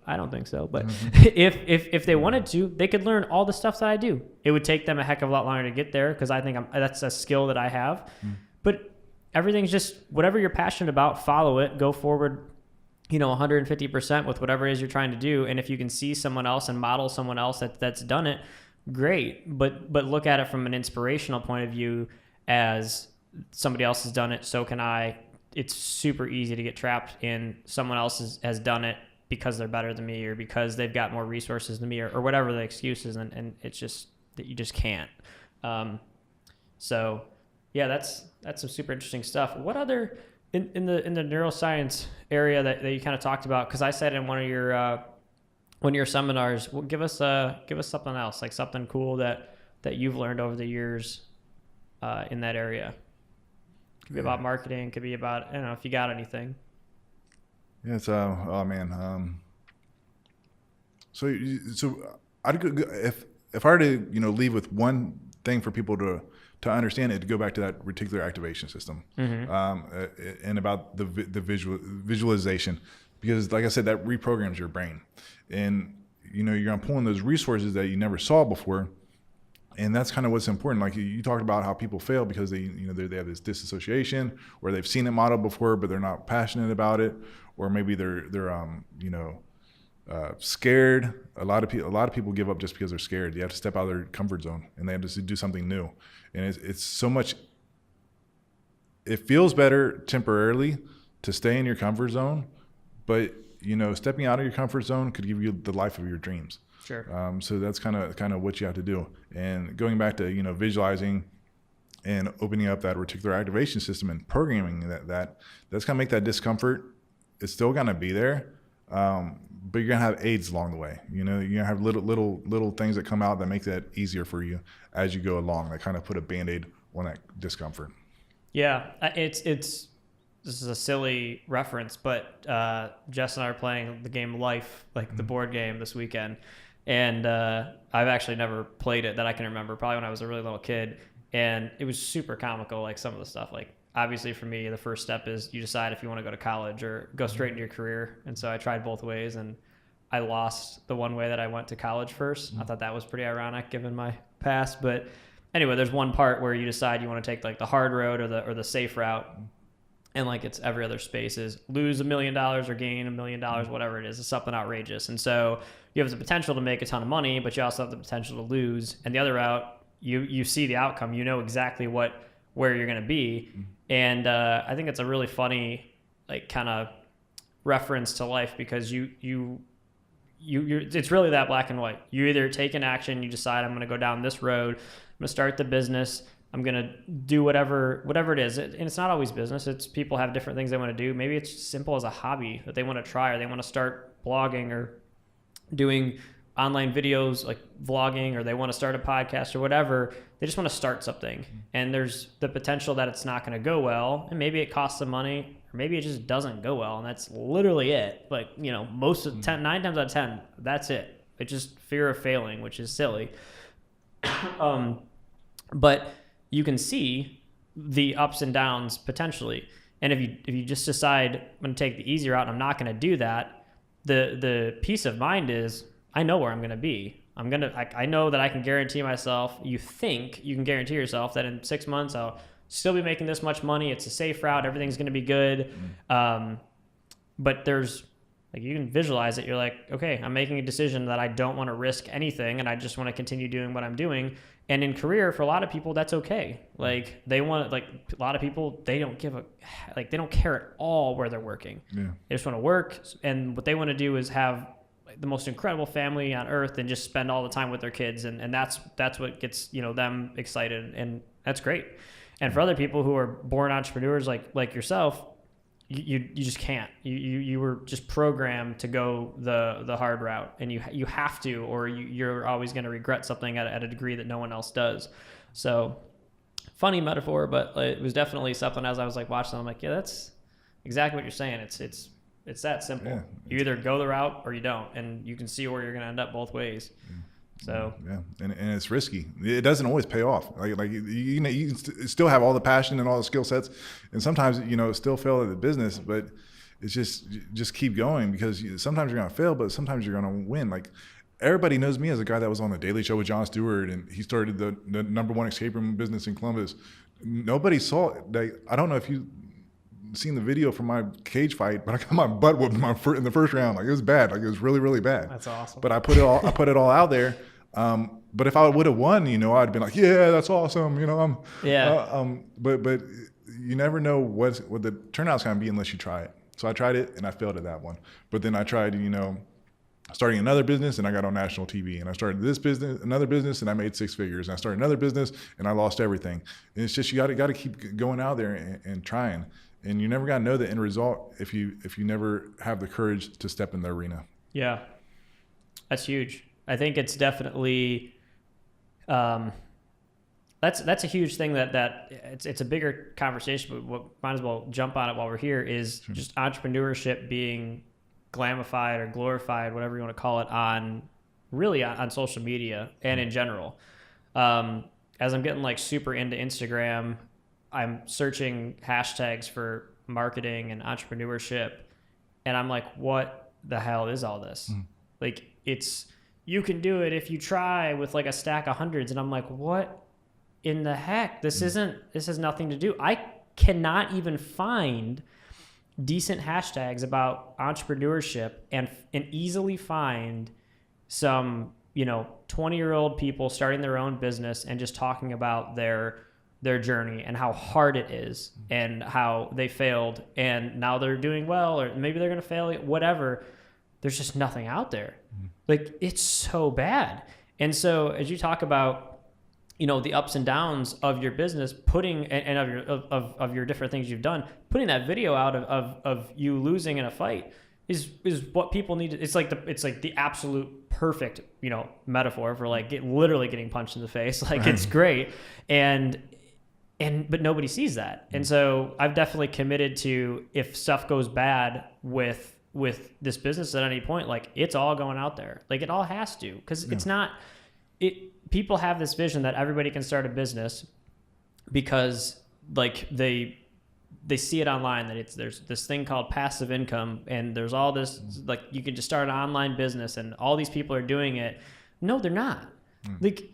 I don't think so. But if they wanted to, they could learn all the stuff that I do. It would take them a heck of a lot longer to get there, because I think that's a skill that I have. But everything's just whatever you're passionate about, follow it, go forward, 150% with whatever it is you're trying to do. And if you can see someone else and model someone else that's done it, great. But look at it from an inspirational point of view, as somebody else has done it, so can I. It's super easy to get trapped in someone else has done it because they're better than me, or because they've got more resources than me, or whatever the excuse is, and it's just that you just can't. So yeah, that's some super interesting stuff. What other in the neuroscience area that you kind of talked about? Because I said in one of your seminars, well, give us something else, like something cool that you've learned over the years in that area. Could be about marketing, could be about, I don't know if you got anything. Yeah, it's oh man. So I'd go, if I were to leave with one thing for people to understand it, to go back to that reticular activation system, and about the visualization, because like I said, that reprograms your brain, and you're pulling those resources that you never saw before. And that's kind of what's important. Like you talked about how people fail because they have this disassociation, or they've seen it modeled before, but they're not passionate about it, or maybe they're scared. A lot of people give up just because they're scared. They have to step out of their comfort zone, and they have to do something new. And it's so much. It feels better temporarily to stay in your comfort zone, but stepping out of your comfort zone could give you the life of your dreams. Sure. So that's kind of what you have to do. And going back to visualizing and opening up that reticular activation system and programming that's gonna make that discomfort. It's still gonna be there, but you're gonna have aids along the way. You're gonna have little things that come out that make that easier for you as you go along. That kind of put a Band-Aid on that discomfort. Yeah, this is a silly reference, but Jess and I are playing the game Life, like the board game, this weekend. And I've actually never played it that I can remember, probably when I was a really little kid. And it was super comical, like some of the stuff. Like, obviously for me, the first step is you decide if you want to go to college or go straight into your career. And so I tried both ways, and I lost the one way that I went to college first. I thought that was pretty ironic given my past. But anyway, there's one part where you decide you want to take like the hard road or the safe route. And like it's every other space is lose $1 million or gain $1 million, whatever it is. It's something outrageous. And so you have the potential to make a ton of money, but you also have the potential to lose. And the other route, you see the outcome, exactly where you're going to be. And I think it's a really funny, like, kind of reference to life, because you're it's really that black and white. You either take an action, you decide I'm going to go down this road, I'm going to start the business, I'm going to do whatever it is. And it's not always business. It's people have different things they want to do. Maybe it's simple as a hobby that they want to try, or they want to start blogging or doing online videos like vlogging, or they want to start a podcast or whatever. They just want to start something. And there's the potential that it's not going to go well. And maybe it costs them money, or maybe it just doesn't go well. And that's literally it. Like, most of 9 times out of 10, that's it. It's just fear of failing, which is silly. But you can see the ups and downs potentially. And if you just decide I'm going to take the easy route and I'm not going to do that, the peace of mind is I know where I'm going to be. I know that I can guarantee myself, you think you can guarantee yourself that in 6 months I'll still be making this much money. It's a safe route. Everything's going to be good. But there's, like, you can visualize it. You're like, okay, I'm making a decision that I don't want to risk anything, and I just want to continue doing what I'm doing. And in career, for a lot of people, that's okay. Like, they want, like, a lot of people, they don't they don't care at all where they're working. Yeah. They just want to work, and what they want to do is have the most incredible family on earth and just spend all the time with their kids. And that's what gets, them excited. And that's great. And for other people who are born entrepreneurs like yourself, you just can't. You were just programmed to go the hard route, and you have to, or you're always going to regret something at a degree that no one else does. So, funny metaphor, but it was definitely something. As I was like watching, I'm like, yeah, that's exactly what you're saying. It's that simple. Yeah, you either go the route or you don't, and you can see where you're going to end up both ways. So yeah, and it's risky. It doesn't always pay off. Like you can still have all the passion and all the skill sets, and sometimes still fail at the business. But it's just keep going, because sometimes you're gonna fail, but sometimes you're gonna win. Like, everybody knows me as a guy that was on the Daily Show with Jon Stewart, and he started the #1 escape room business in Columbus. Nobody saw it. I don't know if you seen the video from my cage fight, but I got my butt whooped in the first round. Like, it was bad. Like, it was really, really bad. That's awesome. But I put it all out there. But if I would have won, I'd been like, yeah, that's awesome. But you never know what the turnout's going to be unless you try it. So I tried it and I failed at that one. But then I tried, starting another business and I got on national TV, and I started another business and I made 6 figures, and I started another business and I lost everything. And it's just, you got to keep going out there and trying, and you never got to know the end result if you never have the courage to step in the arena. Yeah, that's huge. I think it's definitely, that's a huge thing that it's a bigger conversation, but what might as well jump on it while we're here is just entrepreneurship being glamified or glorified, whatever you want to call it, on social media and in general. As I'm getting like super into Instagram, I'm searching hashtags for marketing and entrepreneurship, and I'm like, what the hell is all this? Like, it's, you can do it if you try, with like a stack of hundreds, and I'm like, what in the heck? This has nothing to do. I cannot even find decent hashtags about entrepreneurship and easily find some 20-year-old people starting their own business and just talking about their journey and how hard it is and how they failed and now they're doing well, or maybe they're going to fail, whatever. There's just nothing out there. Like, it's so bad. And so as you talk about the ups and downs of your business, putting and of your different things you've done, putting that video out of you losing in a fight is what people need. It's like the absolute perfect metaphor for like literally getting punched in the face. Like, it's great, but nobody sees that. And so I've definitely committed to, if stuff goes bad with this business at any point, like, it's all going out there. Like, it all has to, because it's not it. People have this vision that everybody can start a business because like they see it online, that there's this thing called passive income, and there's all this, like, you can just start an online business and all these people are doing it. No, they're not. Like,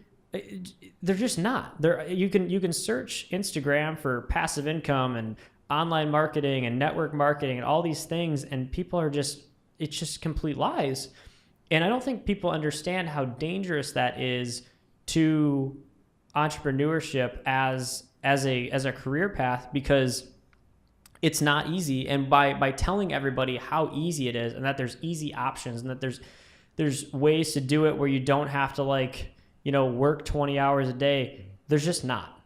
they're just not. You can search Instagram for passive income and online marketing and network marketing and all these things, and people are it's just complete lies. And I don't think people understand how dangerous that is to entrepreneurship as a career path, because it's not easy. And by telling everybody how easy it is, and that there's easy options, and that there's ways to do it where you don't have to work 20 hours a day, there's just not.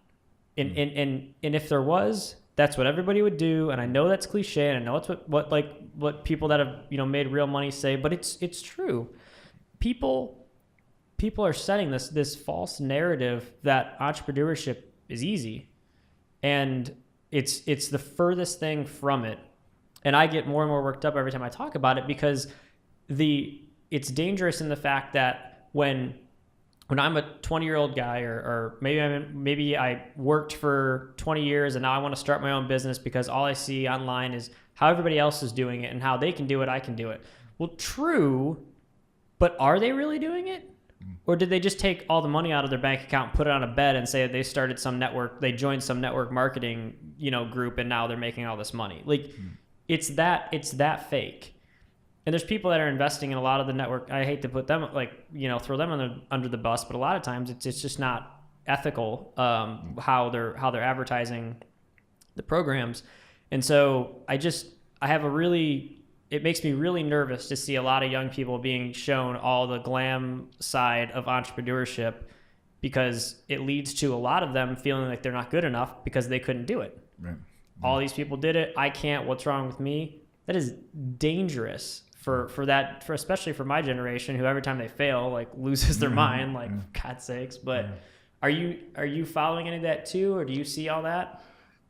And if there was, that's what everybody would do. And I know that's cliche, and I know it's what people that have made real money say, but it's true. People are setting this false narrative that entrepreneurship is easy, and it's the furthest thing from it. And I get more and more worked up every time I talk about it, because it's dangerous in the fact that when I'm a 20-year-old guy, or maybe I worked for 20 years and now I want to start my own business because all I see online is how everybody else is doing it, and how they can do it, I can do it. Well, true, but are they really doing it? Or did they just take all the money out of their bank account, put it on a bed, and say they started some network, they joined some network marketing, group, and now they're making all this money? Like, it's that fake. And there's people that are investing in a lot of the network. I hate to put them throw them under the bus, but a lot of times it's just not ethical how they're advertising the programs. And so it makes me really nervous to see a lot of young people being shown all the glam side of entrepreneurship, because it leads to a lot of them feeling like they're not good enough because they couldn't do it. Right. All these people did it. I can't. What's wrong with me? That is dangerous for especially for my generation, who every time they fail, like, loses their mind, like, God's sakes. But are you following any of that too, or do you see all that?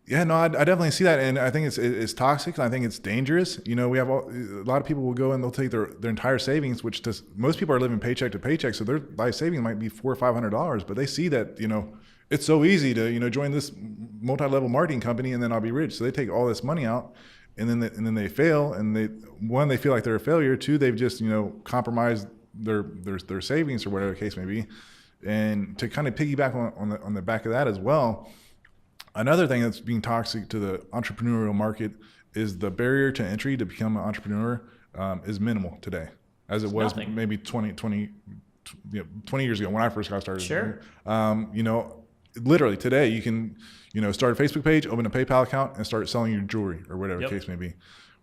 Yeah, no, I definitely see that, and I think it's toxic, and I think it's dangerous. We have a lot of people will go and they'll take their entire savings, which most people are living paycheck to paycheck, so their life savings might be $400 or $500, but they see that it's so easy to join this multi-level marketing company and then I'll be rich. So they take all this money out, and then they fail, and they feel like they're a failure. Two, they've just compromised their savings or whatever the case may be. And to kind of piggyback on the back of that as well, another thing that's being toxic to the entrepreneurial market is the barrier to entry to become an entrepreneur is minimal today, as it was maybe 20 20 years ago when I first got started. Sure. You know, literally today you can, you know, start a Facebook page, open a PayPal account, and start selling your jewelry or whatever the case may be.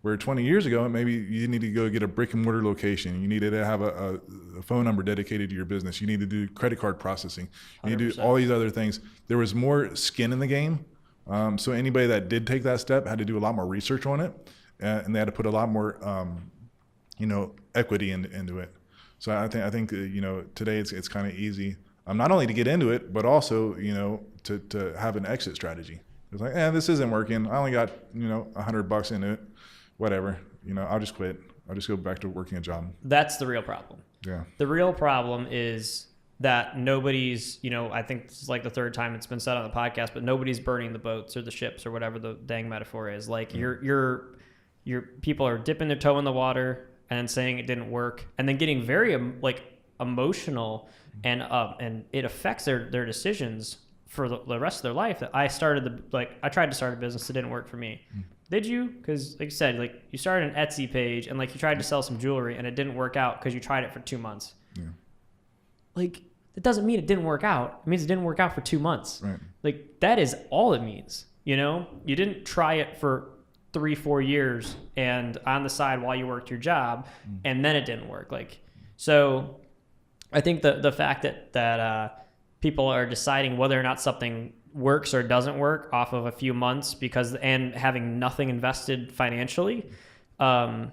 Where 20 years ago, maybe you need to go get a brick and mortar location. You needed to have a phone number dedicated to your business. You need to do credit card processing. You need to do all these other things. There was more skin in the game. So anybody that did take that step had to do a lot more research on it, and they had to put a lot more, you know, equity into it. So I think you know, today it's kind of easy, not only to get into it, but also, you know, to have an exit strategy. It's like, this isn't working. I only got, you know, $100 into it. Whatever, you know, I'll just quit. I'll just go back to working a job. That's the real problem. Yeah. The real problem is that nobody's, you know, I think this is like the third time it's been said on the podcast, but nobody's burning the boats or the ships or whatever the dang metaphor is. Like your people are dipping their toe in the water and saying it didn't work, and then getting very emotional, and it affects their decisions for the rest of their life. That I tried to start a business that didn't work for me. Did you? Because like you said, like you started an Etsy page and like you tried to sell some jewelry and it didn't work out because you tried it for 2 months. Yeah. Like it doesn't mean it didn't work out. It means it didn't work out for 2 months. Right. Like that is all it means. You know, you didn't try it for 3-4 years and on the side while you worked your job and then it didn't work. Like, so I think the fact that people are deciding whether or not something works or doesn't work off of a few months and having nothing invested financially, I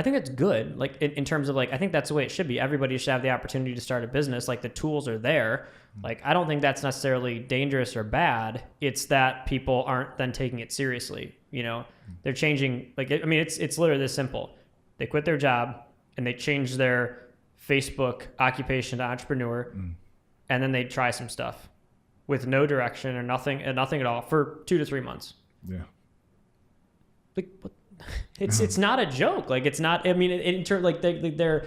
think that's good. Like in terms of like, I think that's the way it should be. Everybody should have the opportunity to start a business. Like the tools are there. Like, I don't think that's necessarily dangerous or bad. It's that people aren't then taking it seriously. You know, they're changing, like, I mean, it's literally this simple. They quit their job and they change their Facebook occupation to entrepreneur. And then they try some stuff with no direction or nothing at all for 2 to 3 months. Yeah. Like, what? It's not a joke. Like, it's not, I mean, in terms, like, they're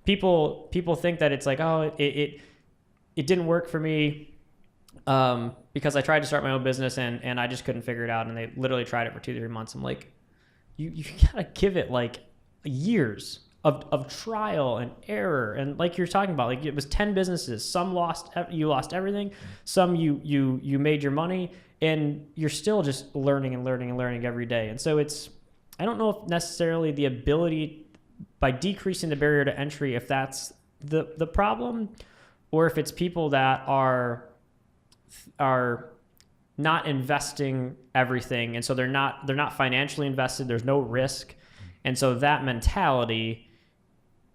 people think that it's like, oh, it didn't work for me because I tried to start my own business and I just couldn't figure it out. And they literally tried it for 2 to 3 months. I'm like, you gotta give it like years of trial and error. And like you're talking about, like, it was 10 businesses. Some you lost everything. Some you made your money, and you're still just learning and learning and learning every day. And so I don't know if necessarily the ability, by decreasing the barrier to entry, if that's the problem, or if it's people that are not investing everything. And so they're not financially invested. There's no risk. And so that mentality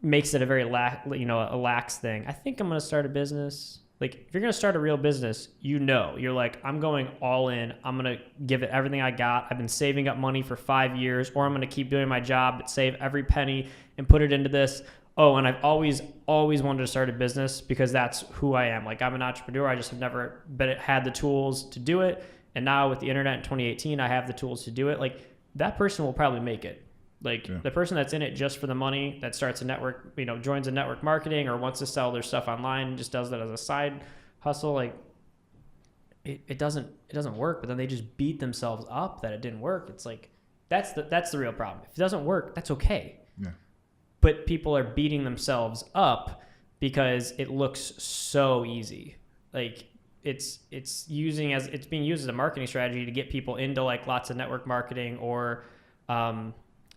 makes it a very a lax thing. I think I'm going to start a business. Like, if you're going to start a real business, you're like, I'm going all in. I'm going to give it everything I got. I've been saving up money for 5 years, or I'm going to keep doing my job, but save every penny and put it into this. Oh, and I've always wanted to start a business because that's who I am. Like, I'm an entrepreneur. I just have never had the tools to do it. And now with the internet in 2018, I have the tools to do it. Like, that person will probably make it. Like, the person that's in it just for the money, that starts a network, joins a network marketing or wants to sell their stuff online and just does that as a side hustle, like, it doesn't work. But then they just beat themselves up that it didn't work. It's like, that's the real problem. If it doesn't work, that's okay. Yeah. But people are beating themselves up because it looks so easy. Like, it's being used as a marketing strategy to get people into like lots of network marketing, or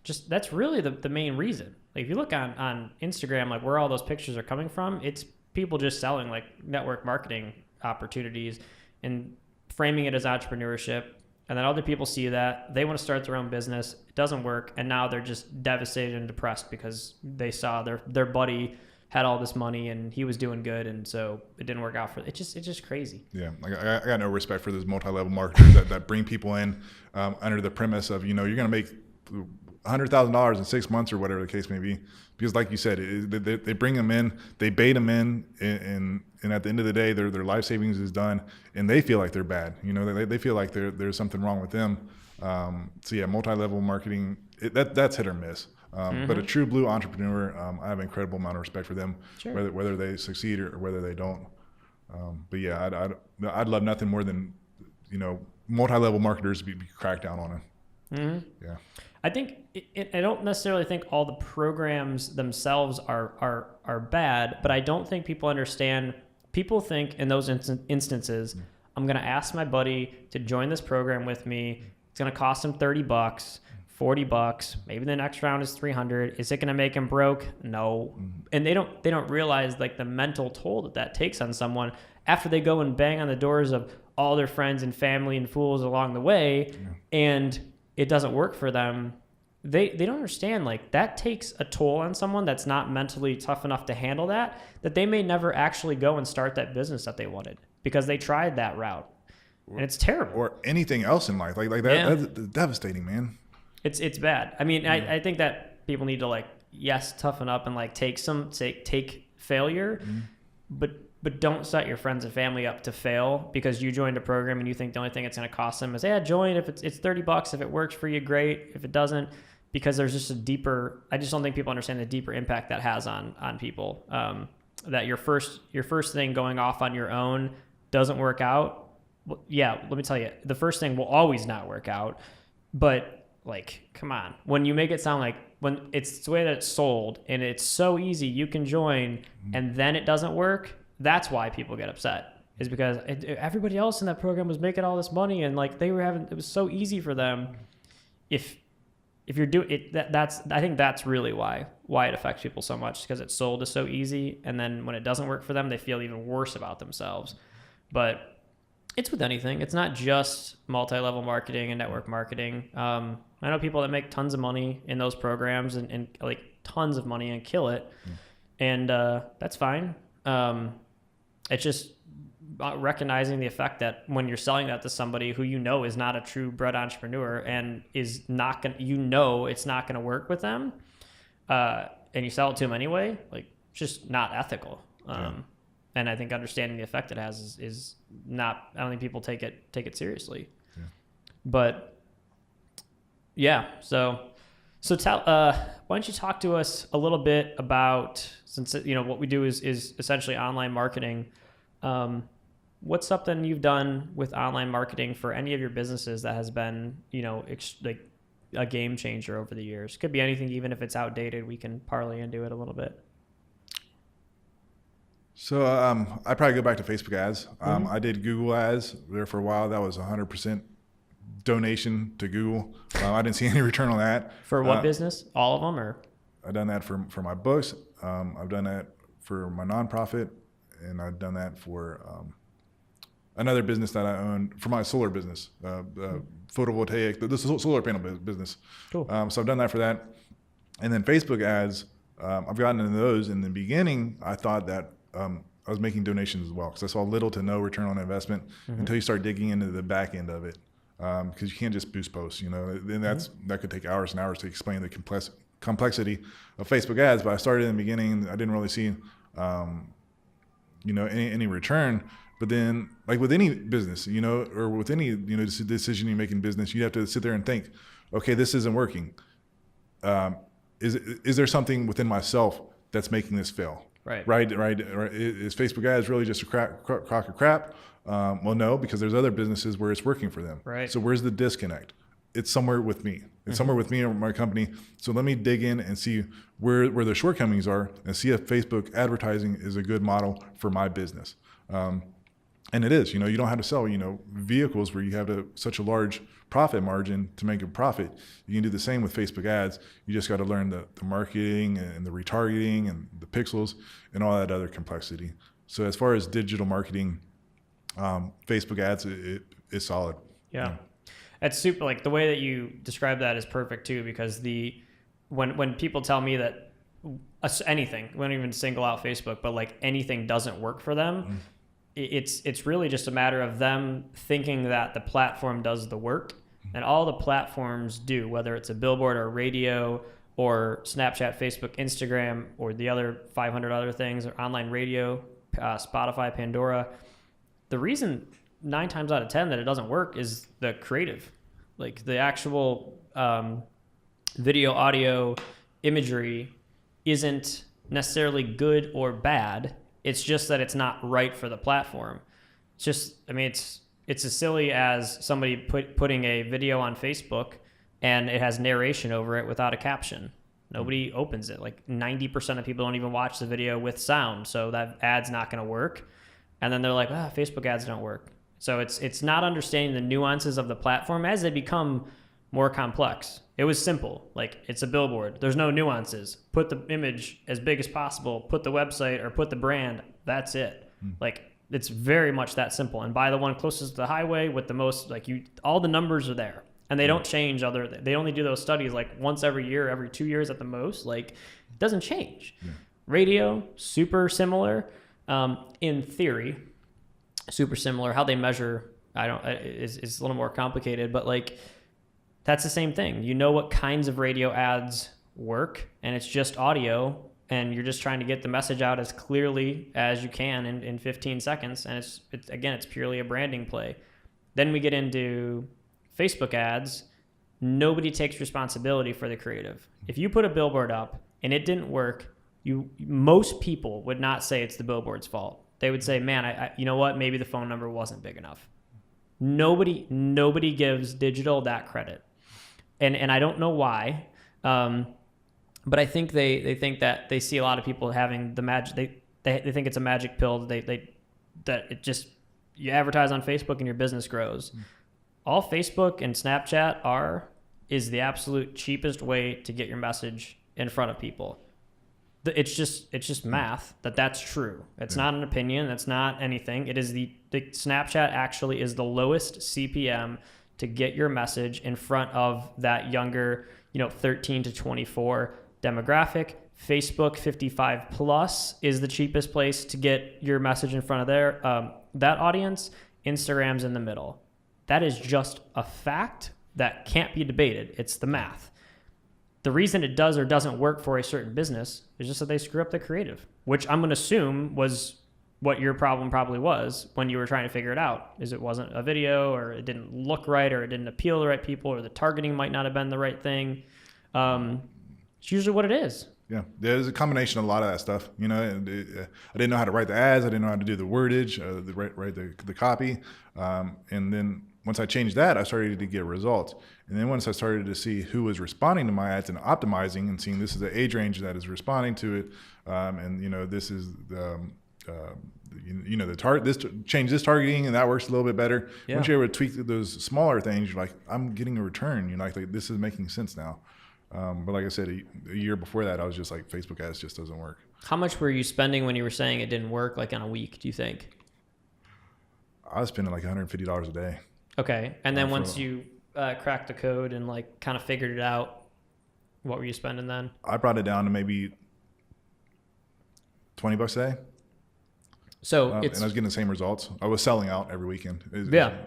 just that's really the main reason. Like, if you look on Instagram, like where all those pictures are coming from, it's people just selling like network marketing opportunities and framing it as entrepreneurship. And then other people see that, they want to start their own business. It doesn't work. And now they're just devastated and depressed because they saw their buddy had all this money and he was doing good. And so it didn't work out for them. It's just crazy. Yeah. Like, I got no respect for those multi-level marketers that bring people in under the premise of, you're going to make $100,000 in 6 months or whatever the case may be. Because like you said, they bring them in, they bait them in, and at the end of the day, their life savings is done, and they feel like they're bad. They feel like there's something wrong with them. So yeah, multi-level marketing, that's hit or miss. But a true blue entrepreneur, I have an incredible amount of respect for them, sure, whether they succeed or whether they don't. But yeah, I'd love nothing more than multi-level marketers be cracked down on it. Mm-hmm. Yeah. I think I don't necessarily think all the programs themselves are bad, but I don't think people understand. People think in those instances, I'm going to ask my buddy to join this program with me. It's going to cost him $30, $40. Maybe the next round is $300. Is it going to make him broke? No. And they don't realize like the mental toll that takes on someone after they go and bang on the doors of all their friends and family and fools along the way, and it doesn't work for them. They don't understand, like, that takes a toll on someone that's not mentally tough enough to handle that they may never actually go and start that business that they wanted because they tried that route. And it's terrible. Or anything else in life. Like that, that's devastating, man. It's bad. I mean, I think that people need to, like, yes, toughen up and, like, take failure, but don't set your friends and family up to fail because you joined a program and you think the only thing it's going to cost them is, yeah, join. If it's $30, if it works for you, great. If it doesn't, because there's just I just don't think people understand the deeper impact that has on people. That your first thing going off on your own doesn't work out. Well, yeah, let me tell you, the first thing will always not work out. But, like, come on, when you make it sound like when it's the way that it's sold and it's so easy, you can join, and then it doesn't work. That's why people get upset, is because everybody else in that program was making all this money and, like, it was so easy for them. If you're doing it, I think that's really why it affects people so much, because it's sold as so easy, and then when it doesn't work for them, they feel even worse about themselves. But it's with anything. It's not just multi-level marketing and network marketing. I know people that make tons of money in those programs and like tons of money and kill it, and that's fine. It's just recognizing the effect that when you're selling that to somebody who you know is not a true bred entrepreneur and is not going to, it's not going to work with them, and you sell it to them anyway, like, it's just not ethical. And I think understanding the effect it has is not, I don't think people take it seriously. Yeah. But yeah, so tell, why don't you talk to us a little bit about, since, what we do is essentially online marketing. What's something you've done with online marketing for any of your businesses that has been, like a game changer over the years? Could be anything, even if it's outdated, we can parlay into it a little bit. So I probably go back to Facebook ads. I did Google ads there for a while. That was 100% donation to Google. I didn't see any return on that. For what business? All of them, or? I've done that for my books. I've done that for my nonprofit, and I've done that for another business that I own for my solar business, photovoltaic, the solar panel business. Cool. So I've done that for that. And then Facebook ads, I've gotten into those. In the beginning, I thought that I was making donations as well, because I saw little to no return on investment until you start digging into the back end of it. Because you can't just boost posts, and that could take hours and hours to explain the complexity of Facebook ads. But I started in the beginning, I didn't really see, any return. But then, like with any business, or with any, decision you make in business, you have to sit there and think, okay, this isn't working. Is there something within myself that's making this fail? Right. Is Facebook ads really just a crock of crap? Well, no, because there's other businesses where it's working for them. Right. So where's the disconnect? It's somewhere with me. It's somewhere with me or my company. So let me dig in and see where the shortcomings are, and see if Facebook advertising is a good model for my business. And it is. You don't have to sell, vehicles where you have such a large profit margin to make a profit. You can do the same with Facebook ads. You just got to learn the marketing and the retargeting and the pixels and all that other complexity. So as far as digital marketing, Facebook ads, it's solid. Yeah. It's super, like, the way that you describe that is perfect too, because when people tell me that anything, we don't even single out Facebook, but like anything doesn't work for them, it's really just a matter of them thinking that the platform does the work, and all the platforms do, whether it's a billboard or radio or Snapchat, Facebook, Instagram, or the other 500 other things, or online radio, Spotify, Pandora. The reason 9 times out of 10 that it doesn't work is the creative, like the actual video, audio, imagery isn't necessarily good or bad. It's just that it's not right for the platform. It's just, it's as silly as somebody putting a video on Facebook and it has narration over it without a caption. Nobody opens it. Like 90% of people don't even watch the video with sound, so that ad's not going to work. And then they're like, Facebook ads don't work. So it's not understanding the nuances of the platform as they become more complex. It was simple. Like, it's a billboard. There's no nuances. Put the image as big as possible. Put the website or put the brand. That's it. Like, it's very much that simple. And buy the one closest to the highway with the most, like, all the numbers are there. And they don't change they only do those studies like once every year, every 2 years at the most. Like, it doesn't change. Yeah. Radio, super similar. In theory, super similar. How they measure, is a little more complicated, but like, that's the same thing. You know what kinds of radio ads work, and it's just audio, and you're just trying to get the message out as clearly as you can in 15 seconds. And it's purely a branding play. Then we get into Facebook ads. Nobody takes responsibility for the creative. If you put a billboard up and it didn't work, most people would not say it's the billboard's fault. They would say, man, you know what? Maybe the phone number wasn't big enough. Nobody gives digital that credit. And I don't know why, but I think they think that they see a lot of people having the magic. They think it's a magic pill. That it just, you advertise on Facebook and your business grows. All Facebook and Snapchat is the absolute cheapest way to get your message in front of people. It's just math that's true. It's not an opinion. That's not anything. It is the Snapchat actually is the lowest CPM to get your message in front of that younger, 13 to 24 demographic. Facebook 55 plus is the cheapest place to get your message in front of that audience. Instagram's in the middle. That is just a fact that can't be debated. It's the math. The reason it does or doesn't work for a certain business is just that they screw up the creative, which I'm going to assume was what your problem probably was when you were trying to figure it out, is it wasn't a video, or it didn't look right, or it didn't appeal to the right people, or the targeting might not have been the right thing. It's usually what it is. Yeah, there's a combination of a lot of that stuff. I didn't know how to write the ads. I didn't know how to do the wordage, write the copy. And then once I changed that, I started to get results. And then once I started to see who was responding to my ads and optimizing and seeing this is the age range that is responding to it, and this is change this targeting and that works a little bit better. Yeah. Once you're able to tweak those smaller things, you're like, I'm getting a return. Like this is making sense now. But like I said, a year before that, I was just like, Facebook ads just doesn't work. How much were you spending when you were saying it didn't work, like on a week, do you think? I was spending like $150 a day. Okay. And then once you cracked the code and like kind of figured it out, what were you spending then? I brought it down to maybe $20 a day. So and I was getting the same results. I was selling out every weekend. Yeah.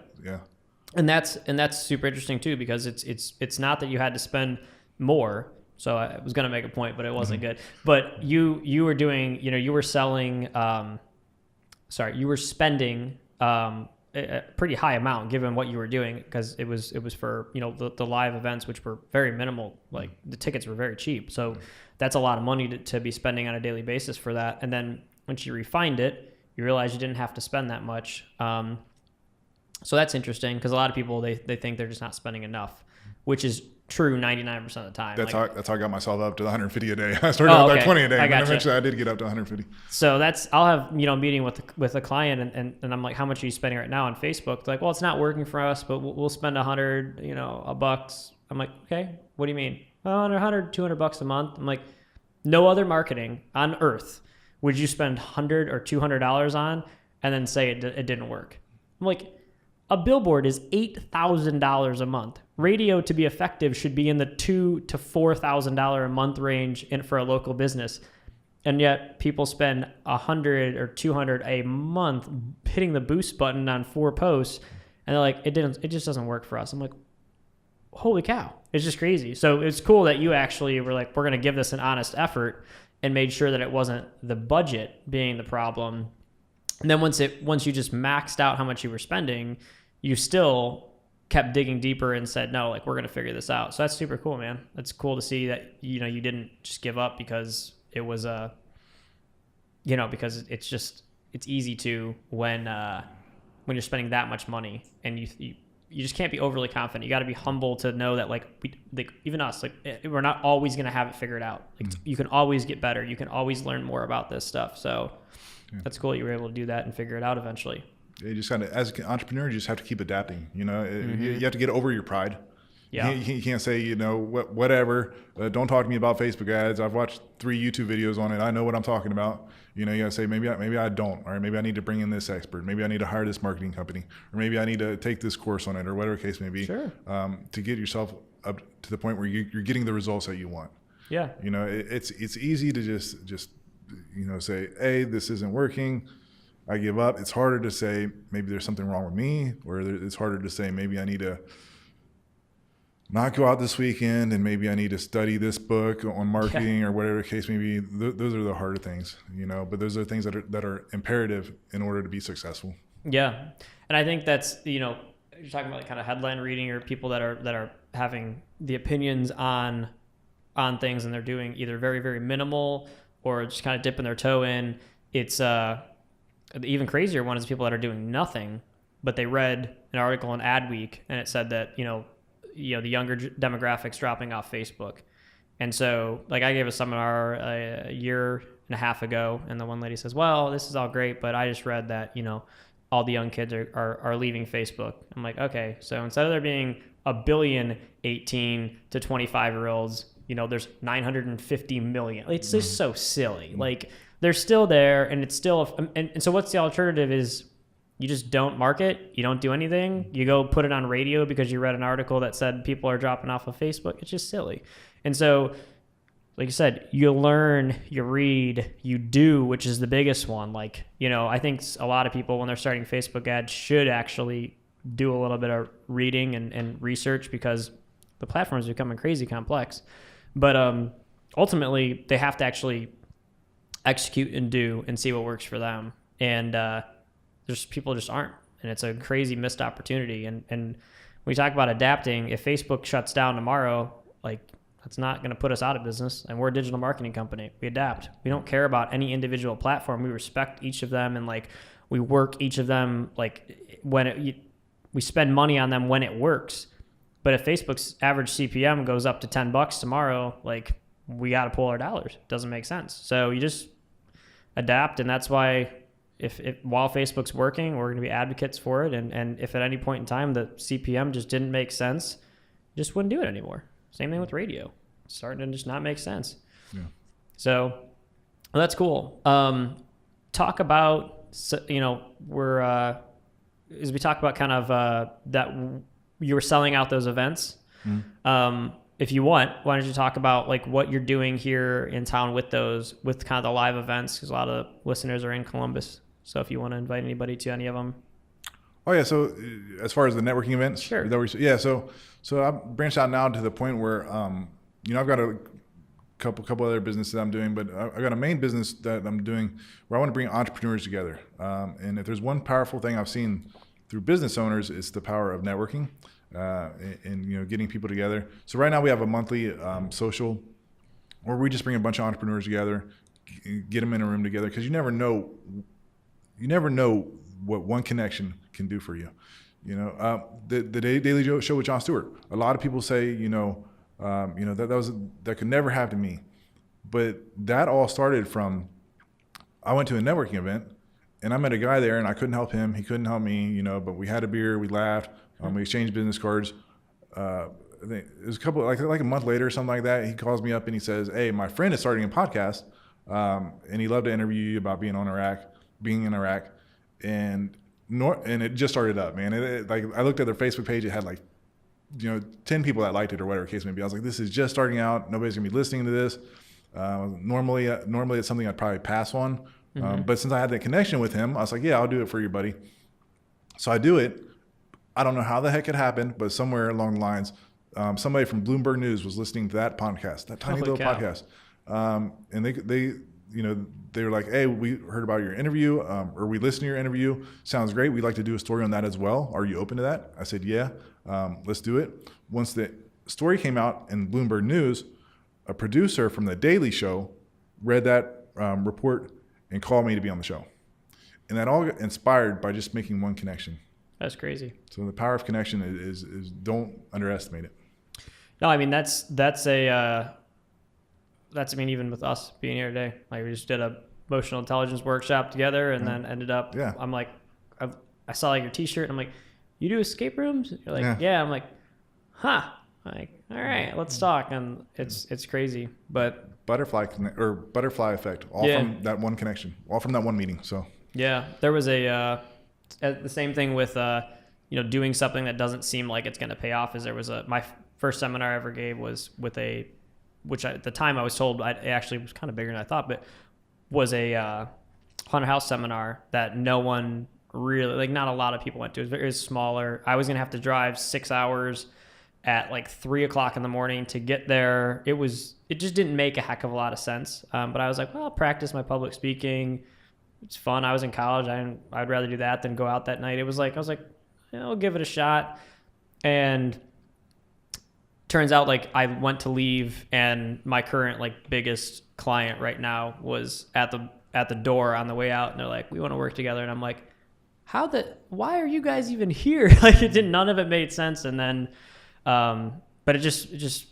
And that's super interesting too, because it's not that you had to spend more. So I was going to make a point, but it wasn't good. But you were doing, you were selling, you were spending a pretty high amount given what you were doing, because it was for, the live events, which were very minimal. Like the tickets were very cheap. So that's a lot of money to be spending on a daily basis for that. And then once you refined it, you realize you didn't have to spend that much. So that's interesting, because a lot of people, they think they're just not spending enough, which is true 99% of the time. That's how I got myself up to 150 a day. I started out like 20 a day, and eventually I did get up to 150. So I'll have, meeting with a client, and I'm like, how much are you spending right now on Facebook? They're like, well, it's not working for us, but we'll spend $100, I'm like, okay, what do you mean? $100, $200 a month. I'm like, no other marketing on earth would you spend $100 or $200 on and then say it didn't work? I'm like, a billboard is $8,000 a month. Radio, to be effective, should be in the $2,000 to $4,000 a month range for a local business. And yet people spend $100 or $200 a month hitting the boost button on 4 posts. And they're like, it just doesn't work for us. I'm like, holy cow. It's just crazy. So it's cool that you actually were like, we're going to give this an honest effort, and made sure that it wasn't the budget being the problem. And then once you just maxed out how much you were spending, you still kept digging deeper and said, no, like, we're going to figure this out. So that's super cool, man. That's cool to see that, you didn't just give up because it was because it's easy to when you're spending that much money and you just can't be overly confident. You got to be humble to know that even us, we're not always going to have it figured out. You can always get better. You can always learn more about this stuff. So that's cool. You were able to do that and figure it out eventually. You just kind of, as an entrepreneur, you just have to keep adapting. You have to get over your pride. Yeah. You can't say, whatever. Don't talk to me about Facebook ads. I've watched 3 YouTube videos on it. I know what I'm talking about. You got to say, maybe I don't, or maybe I need to bring in this expert. Maybe I need to hire this marketing company, or maybe I need to take this course on it, or whatever the case may be. Sure. To get yourself up to the point where you're getting the results that you want. Yeah. It's easy to just say, hey, this isn't working. I give up. It's harder to say maybe there's something wrong with me, or it's harder to say maybe I need to not go out this weekend, and maybe I need to study this book on marketing or whatever the case may be. Those are the harder things, but those are things that are imperative in order to be successful. Yeah. And I think that's, you're talking about kind of headline reading, or people that are having the opinions on things, and they're doing either very, very minimal or just kind of dipping their toe in. It's the even crazier one is people that are doing nothing, but they read an article in Adweek and it said that, the younger demographics dropping off Facebook. And so I gave a seminar a year and a half ago, and the one lady says, well, this is all great, but I just read that, all the young kids are leaving Facebook. I'm like, okay, so instead of there being a billion 18 to 25-year-olds, there's 950 million. It's just so silly. They're still there, and it's still, and so what's the alternative is you just don't market, you don't do anything, you go put it on radio because you read an article that said people are dropping off of Facebook. It's just silly. And so, like you said, you learn, you read, you do, which is the biggest one. I think a lot of people when they're starting Facebook ads should actually do a little bit of reading and research, because the platform is becoming crazy complex. But ultimately, they have to actually execute and do and see what works for them. And there's people just aren't, and it's a crazy missed opportunity. And when we talk about adapting, if Facebook shuts down tomorrow, that's not going to put us out of business. And we're a digital marketing company. We adapt. We don't care about any individual platform. We respect each of them, and we work each of them we spend money on them when it works. But if Facebook's average CPM goes up to $10 tomorrow, we got to pull our dollars. It doesn't make sense. So you just adapt, and that's why if while Facebook's working, we're going to be advocates for it. And if at any point in time the CPM just didn't make sense, you just wouldn't do it anymore. Same thing with radio. It's starting to just not make sense. Yeah. So well, that's cool. Talk about, we're, as we talk about kind of that you were selling out those events. Mm-hmm. If you want, why don't you talk about what you're doing here in town with kind of the live events? Because a lot of listeners are in Columbus. So if you want to invite anybody to any of them. Oh yeah. So as far as the networking events, sure. So I've branched out now to the point where, I've got a couple other businesses that I'm doing, but I've got a main business that I'm doing where I want to bring entrepreneurs together. And if there's one powerful thing I've seen through business owners, it's the power of networking. And getting people together. So right now we have a monthly social where we just bring a bunch of entrepreneurs together, get them in a room together, because you never know what one connection can do for you. The Daily Show with Jon Stewart. A lot of people say that could never happen to me, but that all started from I went to a networking event and I met a guy there, and I couldn't help him, he couldn't help me, but we had a beer, we laughed. We exchanged business cards. I think it was a couple, like a month later or something like that. He calls me up and he says, "Hey, my friend is starting a podcast, and he'd love to interview you about being in Iraq." And it just started up, man. I looked at their Facebook page. It had 10 people that liked it or whatever the case may be. I was like, this is just starting out. Nobody's gonna be listening to this. Normally it's something I'd probably pass on. Mm-hmm. But since I had that connection with him, I was like, yeah, I'll do it for you, buddy. So I do it. I don't know how the heck it happened, but somewhere along the lines, somebody from Bloomberg News was listening to that podcast, that tiny little podcast. And they were like, hey, we heard about your interview, or we listened to your interview. Sounds great. We'd like to do a story on that as well. Are you open to that? I said, yeah, let's do it. Once the story came out in Bloomberg News, a producer from The Daily Show read that report and called me to be on the show. And that all got inspired by just making one connection. That's crazy. So the power of connection is don't underestimate it. No, I mean, that's I mean, even with us being here today, like we just did a emotional intelligence workshop together and then ended up, I'm like, I saw like your t-shirt and I'm like, you do escape rooms? You're like, yeah. I'm like, huh. I'm like, all right, let's talk. And it's crazy, but butterfly effect, all from that one connection, all from that one meeting. So yeah, there was the same thing with, doing something that doesn't seem like it's going to pay off. Is there was my first seminar I ever gave was with which at the time I was told it actually was kind of bigger than I thought, but was a haunted house seminar that no one really, like not a lot of people went to. It was smaller. I was going to have to drive 6 hours at like 3:00 in the morning to get there. It just didn't make a heck of a lot of sense. But I was like, well, I'll practice my public speaking. It's fun. I was in college. I'd rather do that than go out that night. I was like, I'll give it a shot. And turns out like I went to leave and my current like biggest client right now was at the door on the way out, and they're like, we want to work together. And I'm like, why are you guys even here? Like none of it made sense. And then, but it just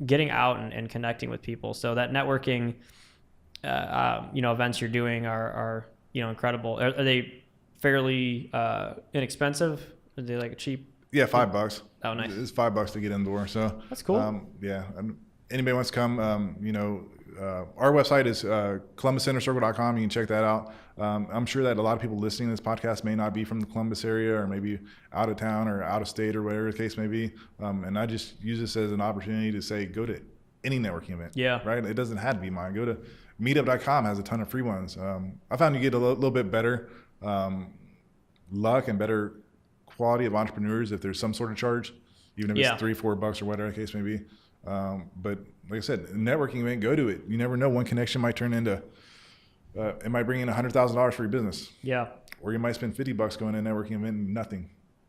getting out and connecting with people. So that networking, events you're doing are incredible. Are they fairly inexpensive? Are they like cheap? Yeah, $5. Oh, nice. It's $5 to get in the door. So that's cool. Anybody wants to come, our website is ColumbusInnerCircle.com. You can check that out. I'm sure that a lot of people listening to this podcast may not be from the Columbus area, or maybe out of town or out of state, or whatever the case may be. And I just use this as an opportunity to say, go to any networking event. Yeah. Right. It doesn't have to be mine. Go to meetup.com, has a ton of free ones. I found you get a little bit better luck and better quality of entrepreneurs if there's some sort of charge, even if it's $3-4 or whatever the case may be. But like I said, networking event, go to it. You never know, one connection might turn into it might bring in $100,000 for your business. Yeah. Or you might spend $50 going to a networking event and nothing,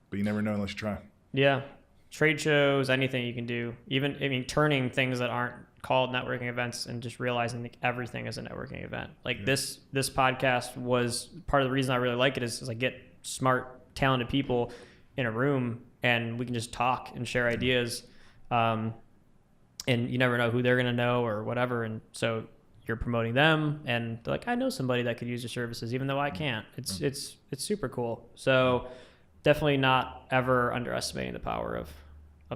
but you never know unless you try. Yeah. Trade shows, anything you can do. Even turning things that aren't called networking events and just realizing that everything is a networking event. Like this podcast was part of the reason I really like it is I get smart, talented people in a room and we can just talk and share ideas. And you never know who they're going to know or whatever. And so you're promoting them and they're like, I know somebody that could use your services, even though I can't. It's super cool. So definitely not ever underestimating the power of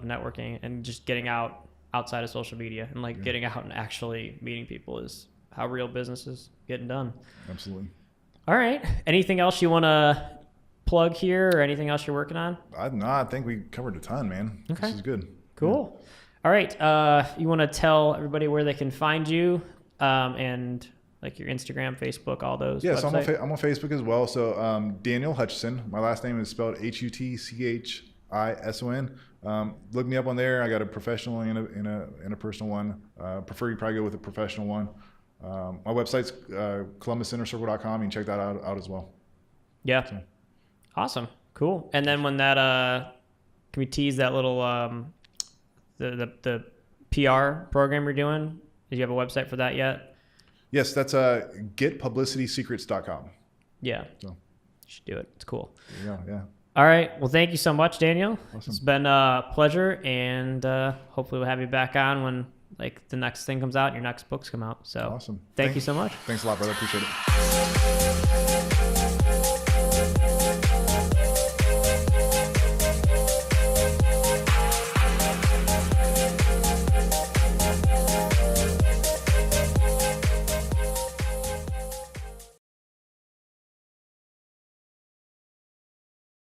networking and just getting outside of social media and getting out and actually meeting people is how real business is getting done. Absolutely. All right. Anything else you want to plug here or anything else you're working on? I think we covered a ton, man. Okay. This is good. Cool. Yeah. All right. You want to tell everybody where they can find you and your Instagram, Facebook, all those? Yeah, so I'm on Facebook as well. So Daniel Hutchison. My last name is spelled Hutchison. Look me up on there. I got a professional and a personal one. Prefer you probably go with a professional one. My website's ColumbusInnerCircle.com. You can check that out as well. Yeah. So. Awesome. Cool. And then when that, can we tease that little, the PR program you're doing? Did you have a website for that yet? Yes, that's getpublicitysecrets.com. Yeah. So you should do it. It's cool. Yeah. All right. Well, thank you so much, Daniel. Awesome. It's been a pleasure, and hopefully we'll have you back on when the next thing comes out and your next books come out. So awesome. Thank you so much. Thanks a lot, brother. Appreciate it.